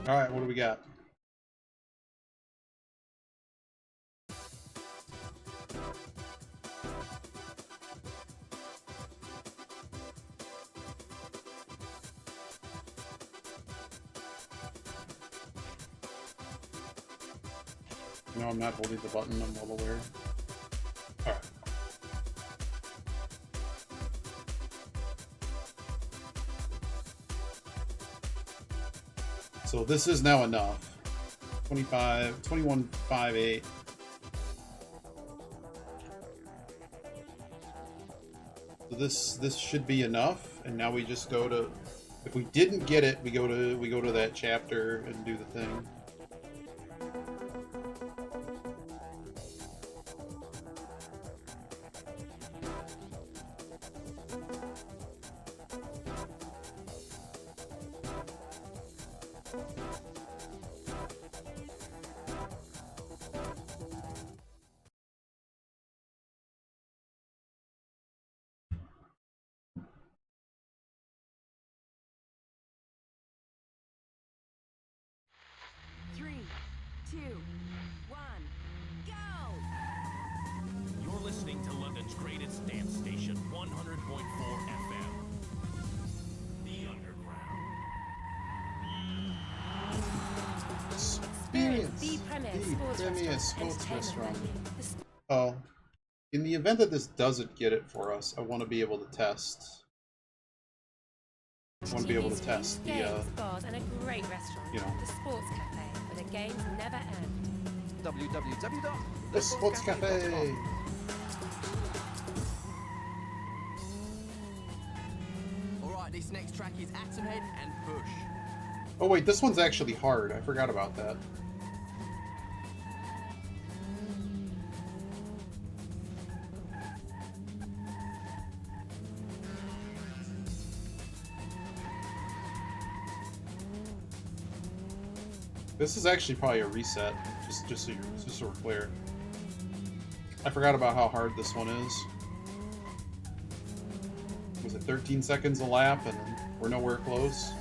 All right, what do we got? No, I'm not holding the button, I'm well aware. All right. So this is now enough. 21.58. So this should be enough, and now we just go to, if we didn't get it, we go to that chapter and do the thing. Listening to London's greatest dance station, 100.4 FM. The Underground. Experience the premier sports restaurant. Oh, in the event that this doesn't get it for us, I want to be able to test. I want to be able to test the, bars and a great restaurant, you know, the Sports Cafe, where the games never end. The Sports Cafe. Alright, this next track is Atomhead and Bush. Oh wait, this one's actually hard. I forgot about that. This is actually probably a reset, just so we're clear. I forgot about how hard this one is. Was it 13 seconds a lap, and we're nowhere close?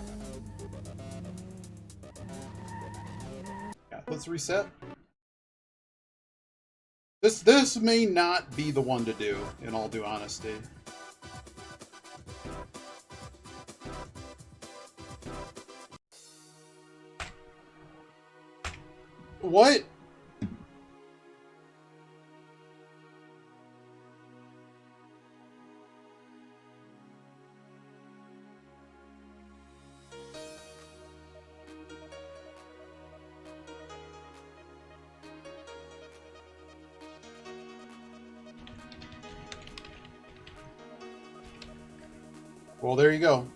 Yeah, let's reset. This may not be the one to do, in all due honesty. What? Well, there you go.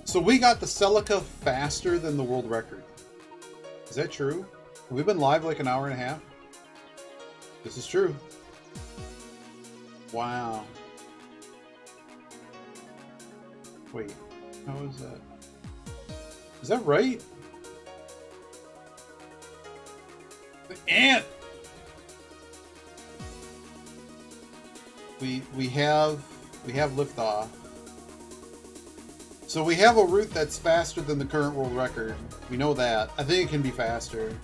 So we got the Celica faster than the world record. Is that true? Have we been live like an hour and a half? This is true. Wow. Wait, how is that? Is that right? The ant! We have liftoff. So we have a route that's faster than the current world record. We know that. I think it can be faster.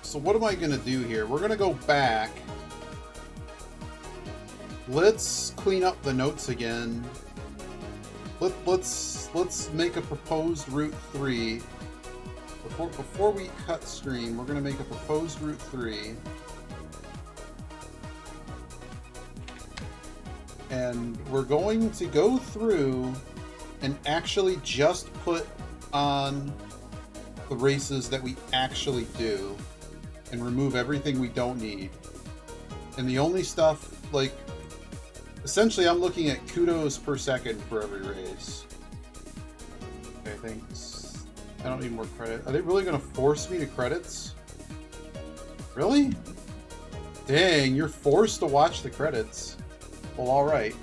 So what am I going to do here? We're going to go back. Let's clean up the notes again. Let's make a proposed route 3. Before we cut stream, we're going to make a proposed route 3. And we're going to go through and actually just put on the races that we actually do and remove everything we don't need. And the only stuff, like, essentially I'm looking at kudos per second for every race. Okay, thanks. I don't need more credit. Are they really going to force me to credits? Really? Dang, you're forced to watch the credits. Well, alright.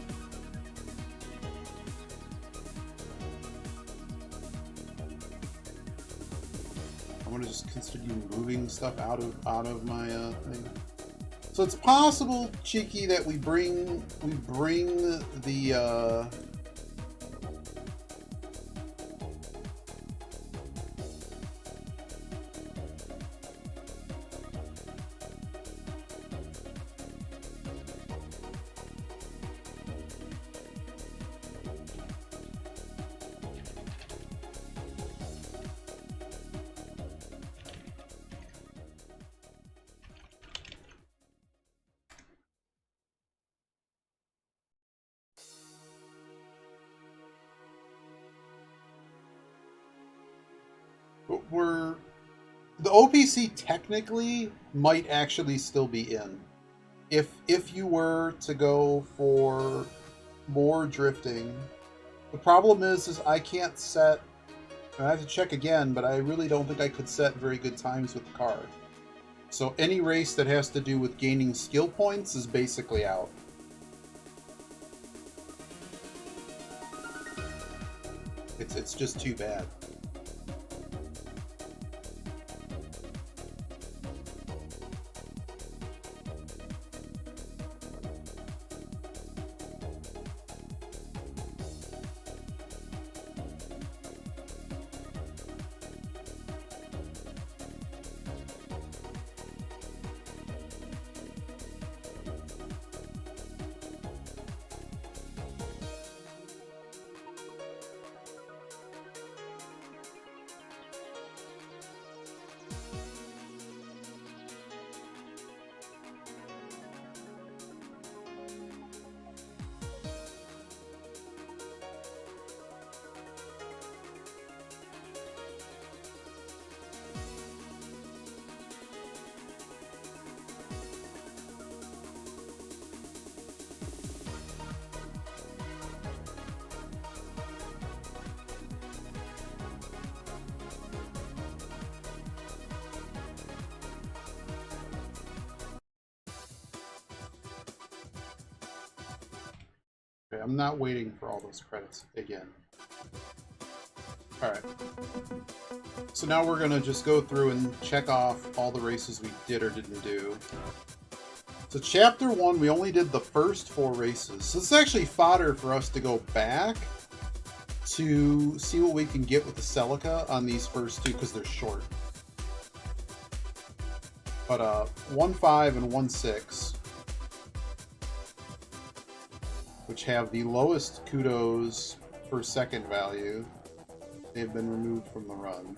I'm going to just continue moving stuff out of my thing. So it's possible, Cheeky, that we bring the the OPC technically might actually still be in. If you were to go for more drifting. The problem is I can't set, and I have to check again, but I really don't think I could set very good times with the car. So any race that has to do with gaining skill points is basically out. It's just too bad. Okay, I'm not waiting for all those credits again. Alright. So now we're going to just go through and check off all the races we did or didn't do. So Chapter 1, we only did the first 4 races. So this is actually fodder for us to go back to see what we can get with the Celica on these first 2, because they're short. But 1.5 and 1.6, which have the lowest kudos per second value, they've been removed from the run.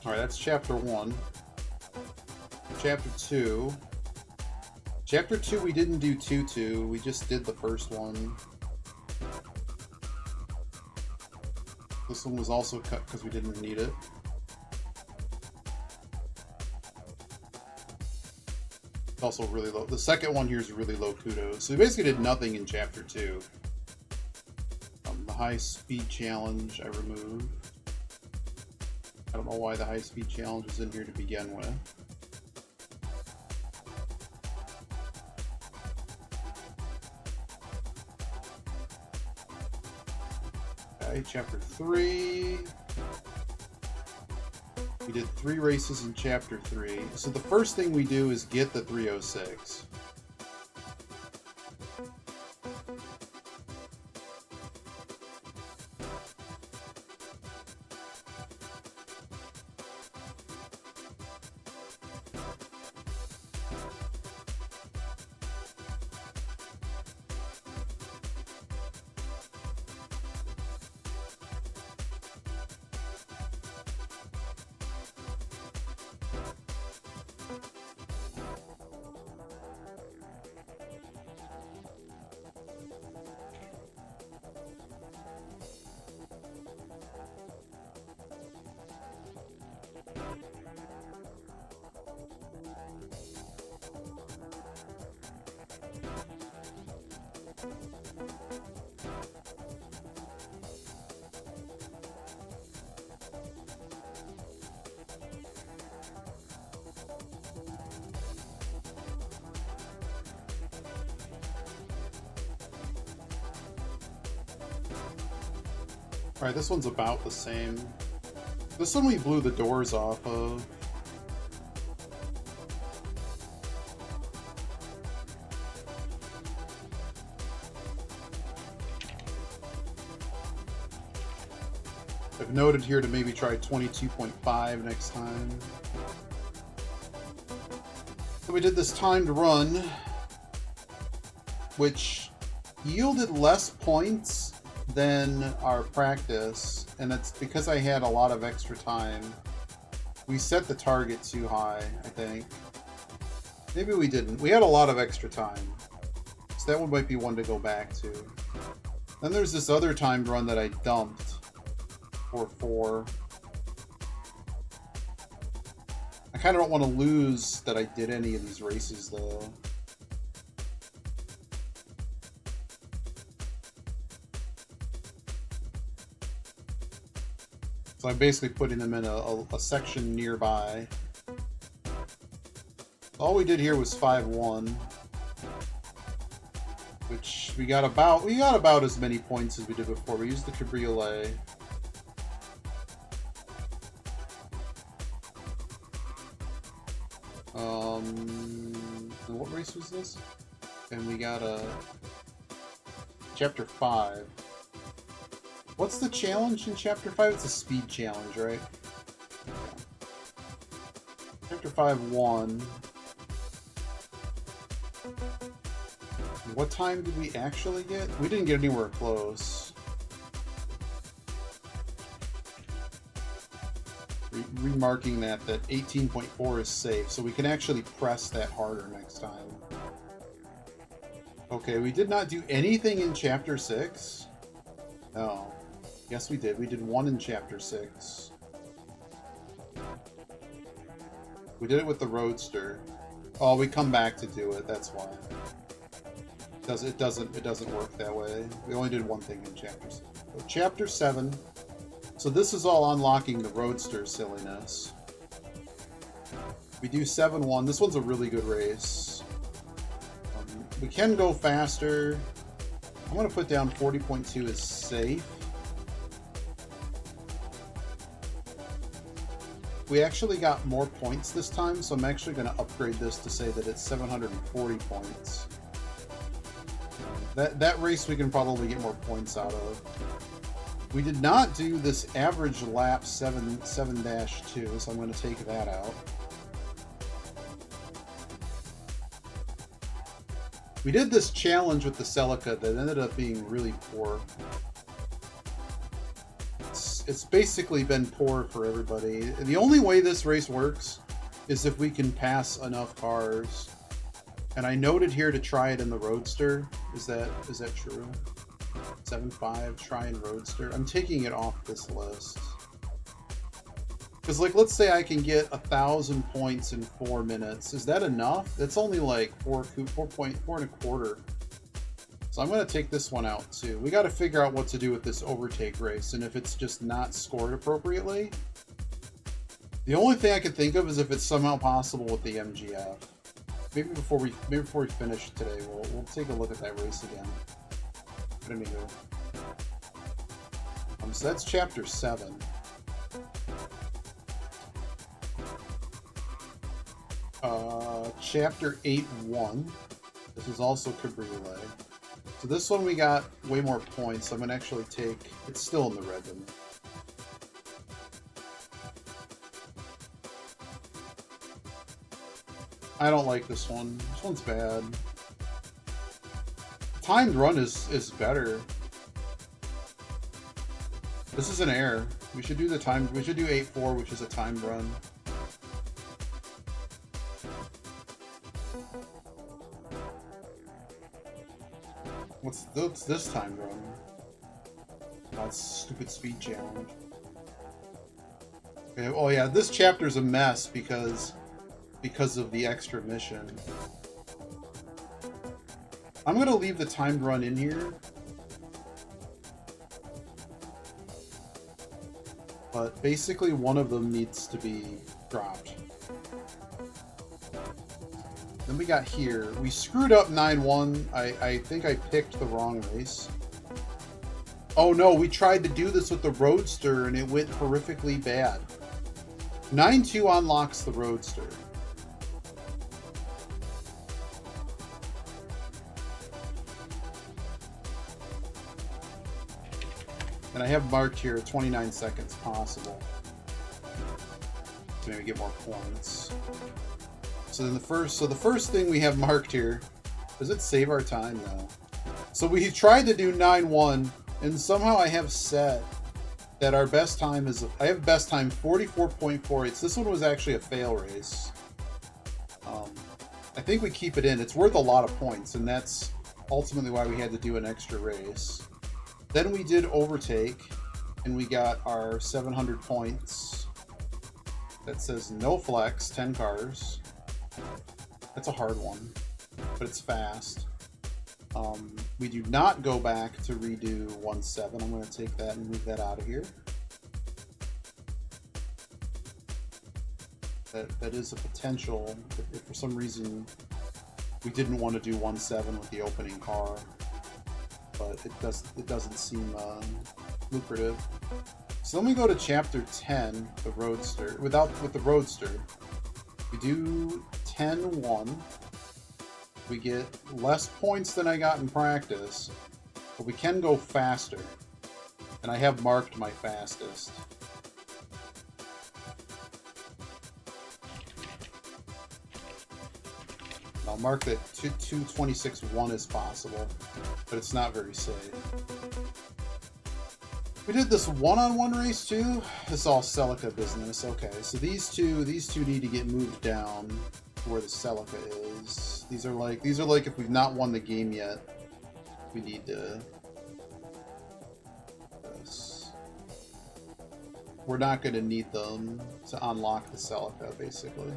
Alright, that's chapter 1. Chapter 2. Chapter 2 we didn't do 2-2, we just did the first one. This one was also cut because we didn't need it. It's also really low. The second one here is really low kudos. So we basically did nothing in chapter 2. The high speed challenge I removed. I don't know why the high speed challenge is in here to begin with. Okay, chapter 3. We did 3 races in chapter 3. So the first thing we do is get the 306. Alright, this one's about the same. This one we blew the doors off of. I've noted here to maybe try 22.5 next time. So we did this timed run, which yielded less points than our practice, and that's because I had a lot of extra time. We set the target too high, I think. Maybe we didn't. We had a lot of extra time. So that one might be one to go back to. Then there's this other timed run that I dumped for 4. I kind of don't want to lose that I did any of these races, though. So I'm basically putting them in a section nearby. All we did here was 5-1, which we got about as many points as we did before. We used the cabriolet. And what race was this? And we got a chapter 5. What's the challenge in chapter 5? It's a speed challenge, right? Chapter 5-1. What time did we actually get? We didn't get anywhere close. remarking that 18.4 is safe, so we can actually press that harder next time. Okay, we did not do anything in Chapter 6. No. Yes, we did. We did one in Chapter 6. We did it with the Roadster. Oh, we come back to do it. That's why. It doesn't work that way. We only did one thing in Chapter 6. So Chapter 7. So this is all unlocking the Roadster silliness. We do 7-1. This one's a really good race. We can go faster. I'm going to put down 40.2 as safe. We actually got more points this time, so I'm actually going to upgrade this to say that it's 740 points. That race we can probably get more points out of. We did not do this average lap 7-2, so I'm going to take that out. We did this challenge with the Celica that ended up being really poor. It's basically been poor for everybody. The only way this race works is if we can pass enough cars. And I noted here to try it in the Roadster. Is that true? 7.5, try in Roadster. I'm taking it off this list. Because, like, let's say I can get 1,000 points in 4 minutes. Is that enough? That's only like 4.425. So I'm going to take this one out too. We got to figure out what to do with this overtake race, and if it's just not scored appropriately. The only thing I can think of is if it's somehow possible with the MGF. Maybe before we finish today, we'll take a look at that race again. But anywho, so that's Chapter 7. Chapter 8-1. This is also Cabriolet. So this one we got way more points. So I'm gonna actually take. It's still in the red one. I don't like this one. This one's bad. Timed run is better. This is an error. We should do the time. We should do 8-4, which is a timed run. What's this time run? That's stupid speed challenge. Okay, oh yeah, this chapter's a mess because of the extra mission. I'm gonna leave the timed run in here. But basically one of them needs to be dropped. Then we got here. We screwed up 9-1. I think I picked the wrong race. Oh no, we tried to do this with the Roadster and it went horrifically bad. 9-2 unlocks the Roadster. And I have marked here 29 seconds possible to maybe get more points. So then the first thing we have marked here, does it save our time? No. So we tried to do 9-1, and somehow I have set that our best time is, I have best time 44.48. This one was actually a fail race. I think we keep it in. It's worth a lot of points, and that's ultimately why we had to do an extra race. Then we did overtake, and we got our 700 points. That says no flex, 10 cars. That's a hard one, but it's fast. We do not go back to redo 1-7. I'm going to take that and move that out of here. That is a potential if for some reason we didn't want to do 1-7 with the opening car, but it doesn't seem lucrative. So then we go to Chapter 10, the Roadster. With the Roadster, we do 10-1. We get less points than I got in practice, but we can go faster. And I have marked my fastest. And I'll mark that 2:26.1 is possible, but it's not very safe. We did this one-on-one race too. This is all Celica business. Okay, so these two need to get moved down to where the Celica is. These are like if we've not won the game yet, we need to. This. We're not going to need them to unlock the Celica, basically.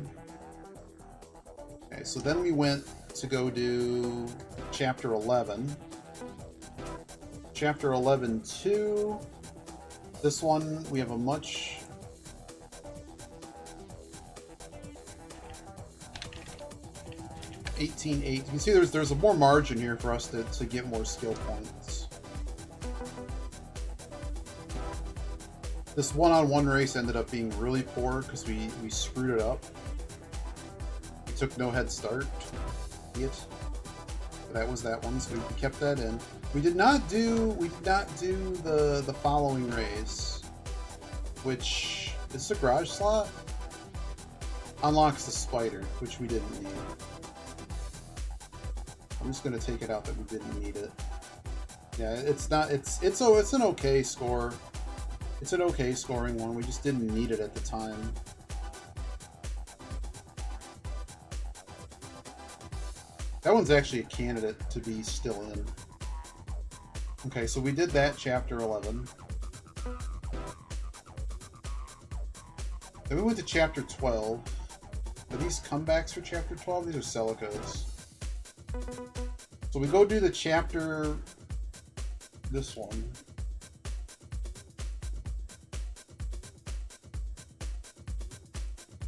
Okay, so then we went to go do Chapter 11. Chapter 11-2. This one, we have a much... $18,800. You can see there's a more margin here for us to get more skill points. This one-on-one race ended up being really poor because we screwed it up. We took no head start. Idiot. That was that one, so we kept that in. We did not do the following race, which is the garage slot. Unlocks the spider, which we didn't need. I'm just gonna take it out that we didn't need it. Yeah, it's an okay score. It's an okay scoring one. We just didn't need it at the time. That one's actually a candidate to be still in. Okay, so we did that Chapter 11. Then we went to Chapter 12. Are these comebacks for Chapter 12? These are Celicas. So we go do the chapter... this one.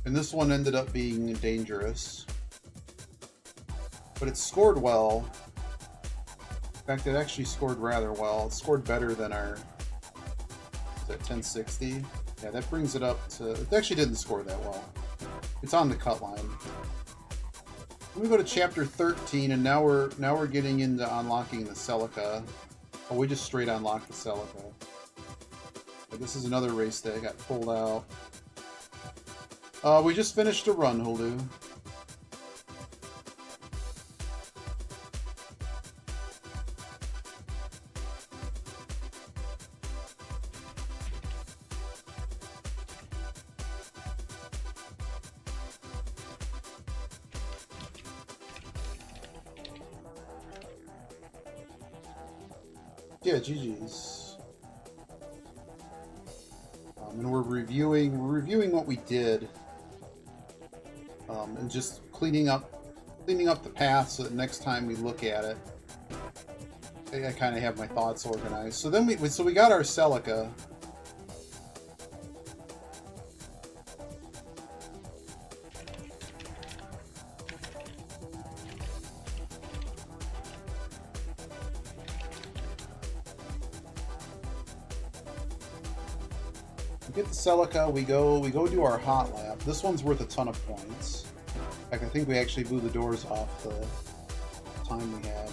And this one ended up being dangerous. But it scored well. In fact, it actually scored rather well. It scored better than our... is that 1060? Yeah, that brings it up to... it actually didn't score that well. It's on the cut line. Then we go to Chapter 13, and now we're getting into unlocking the Celica. Oh, we just straight unlocked the Celica. But this is another race that got pulled out. We just finished a run, Hulu. Yeah, GG's. And we're reviewing what we did, and just cleaning up the path so that next time we look at it, I kind of have my thoughts organized. So then we got our Celica. We get the Celica, we go do our hot lap. This one's worth a ton of points. In fact, I think we actually blew the doors off the time we had.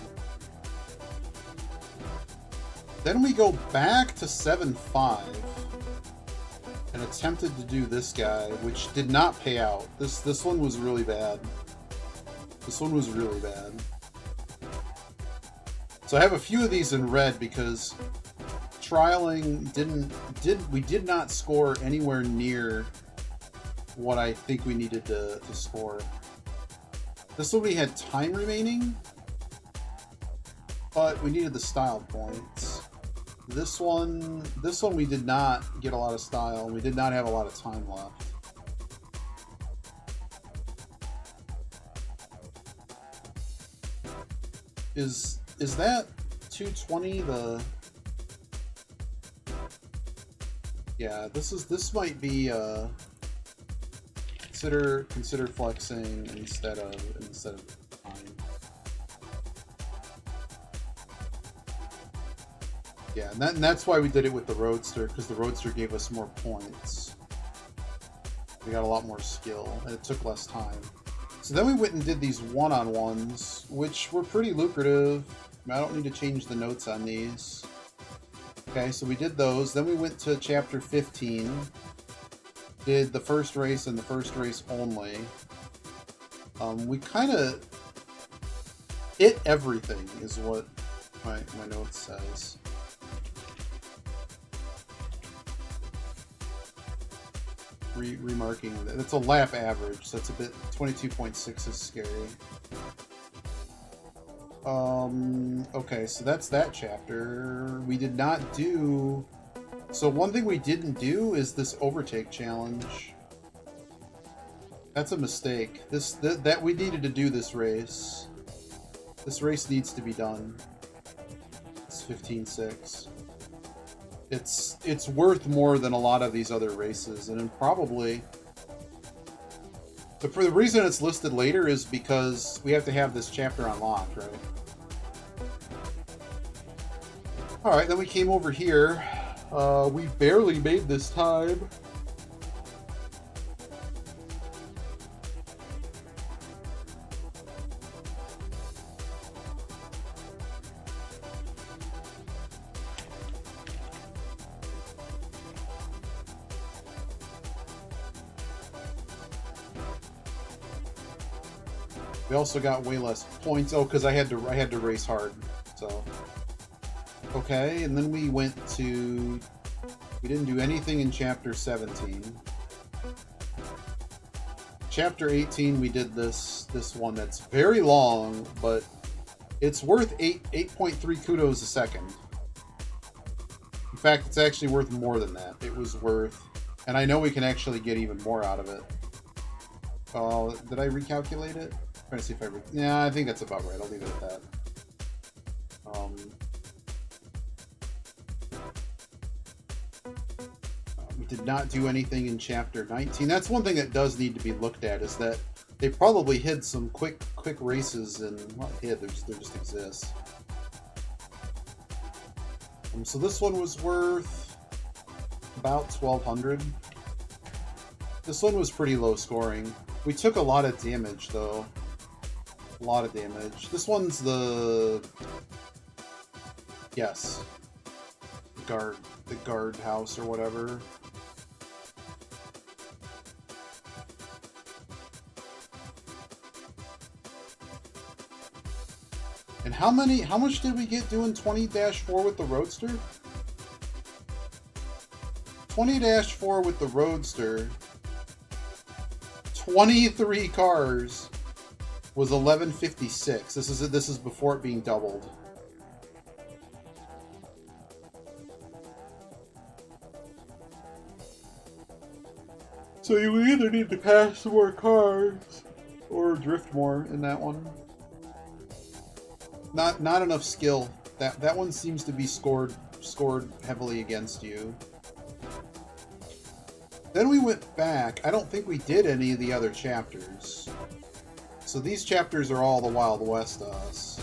Then we go back to 7.5 and attempted to do this guy, which did not pay out. This one was really bad. This one was really bad. So I have a few of these in red because trialing we did not score anywhere near what I think we needed to score. This one we had time remaining, but we needed the style points. This one we did not get a lot of style, and we did not have a lot of time left. Is that 220 the... yeah, this might be consider flexing instead of time. Yeah, and that's why we did it with the Roadster, because the Roadster gave us more points. We got a lot more skill, and it took less time. So then we went and did these one-on-ones, which were pretty lucrative. I don't need to change the notes on these. Okay, so we did those. Then we went to Chapter 15. Did the first race and the first race only. We kind of hit everything, is what my note says. remarking that. It's a lap average, so it's a bit... 22.6 is scary. Okay, so that's that chapter. We did not do... So one thing we didn't do is this overtake challenge. That's a mistake. That we needed to do this race. This race needs to be done. It's 15.6. It's worth more than a lot of these other races, and probably for the reason it's listed later is because we have to have this chapter unlocked, right? All right, then we came over here. We barely made this time. We also got way less points. Oh, because I had to race hard. So okay, and then we went to. We didn't do anything in chapter 17. Chapter 18, we did this one that's very long, but it's worth 8.3 kudos a second. In fact, it's actually worth more than that. It was worth, and I know we can actually get even more out of it. Did I recalculate it? I'm trying to see if yeah, I think that's about right. I'll leave it at that. We did not do anything in chapter 19. That's one thing that does need to be looked at, is that they probably hid some quick races, and not hid, they just exist. So this one was worth about 1,200. This one was pretty low scoring. We took a lot of damage, though. A lot of damage. This one's the... Yes. The guard house or whatever. And how much did we get doing 20-4 with the Roadster? 20-4 with the Roadster. 23 cars was 1156. This is before it being doubled. So you either need to pass some more cars or drift more in that one. Not enough skill. That one seems to be scored heavily against you. Then we went back. I don't think we did any of the other chapters. So these chapters are all the Wild West to us.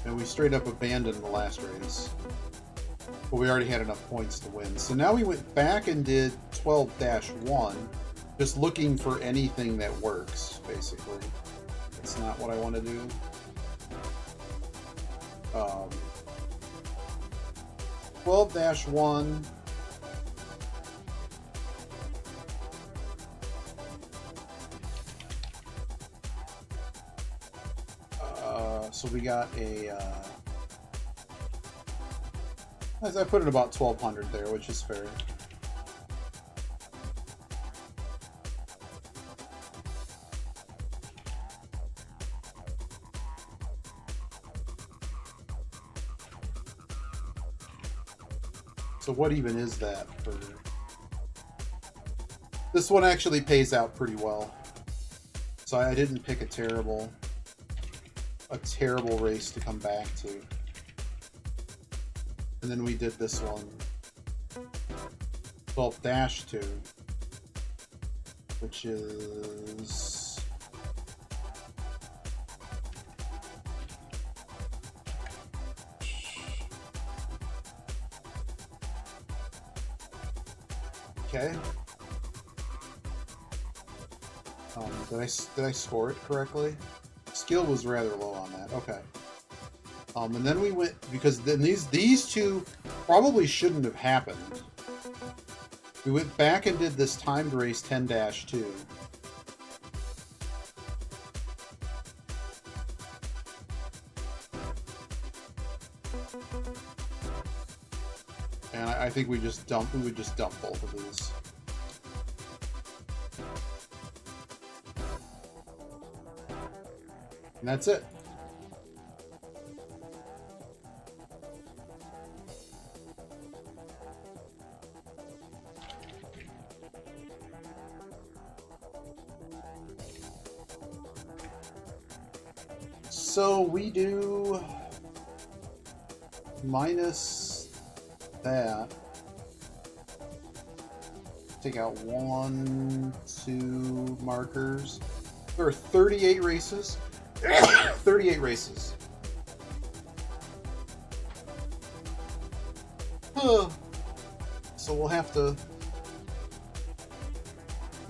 And we straight up abandoned the last race. But we already had enough points to win. So now we went back and did 12-1. Just looking for anything that works, basically. That's not what I want to do. 12-1. So we got a... I put it about 1,200 there, which is fair. So what even is that for... This one actually pays out pretty well. So I didn't pick a terrible race to come back to. And then we did this one. 12-2. Which is... Okay. Did I score it correctly? Skill was rather low on that. Okay. And then we went, because then these two probably shouldn't have happened. We went back and did this timed race 10-2. And I think we would just dump both of these. And that's it. So we do minus that. Take out 1, 2 markers. There are 38 races. 38 races. So we'll have to...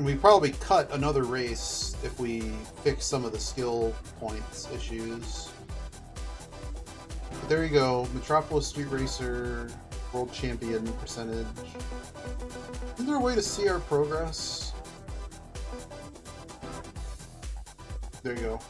We probably cut another race if we fix some of the skill points issues. But there you go. Metropolis Street Racer World Champion percentage. Isn't there a way to see our progress? There you go.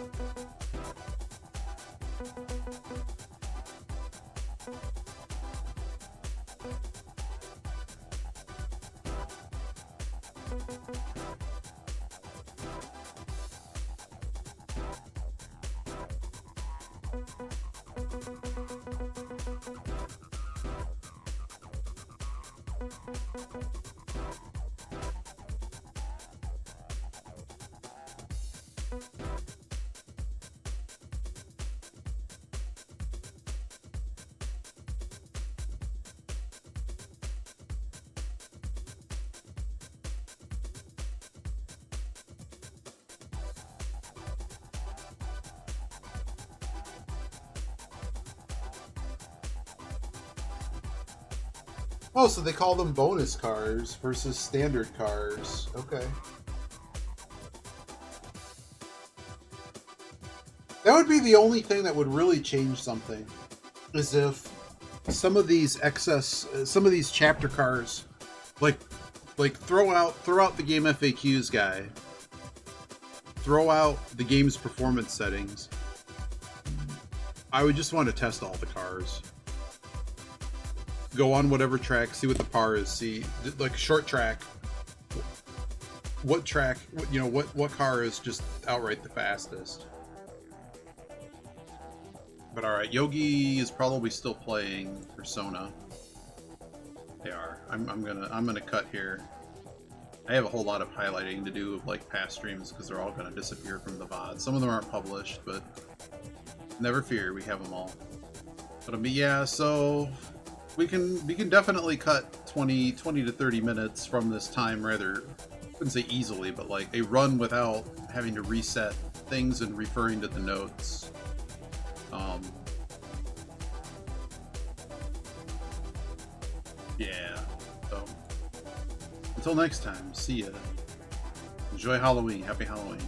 Oh, so they call them bonus cars versus standard cars. Okay. That would be the only thing that would really change something, is if some of these some of these chapter cars, like throw out the game FAQs guy, throw out the game's performance settings. I would just want to test all the cars. Go on whatever track, see what the par is, see, like short track, what track, you know, what car is just outright the fastest. But alright, Yogi is probably still playing Persona. They are. I'm gonna cut here. I have a whole lot of highlighting to do of like past streams because they're all gonna disappear from the VOD. Some of them aren't published, but never fear, we have them all. But yeah, so we can definitely cut 20 to 30 minutes from this time rather, I wouldn't say easily, but like a run without having to reset things and referring to the notes. Yeah, so until next time, see ya. Enjoy Halloween. Happy Halloween.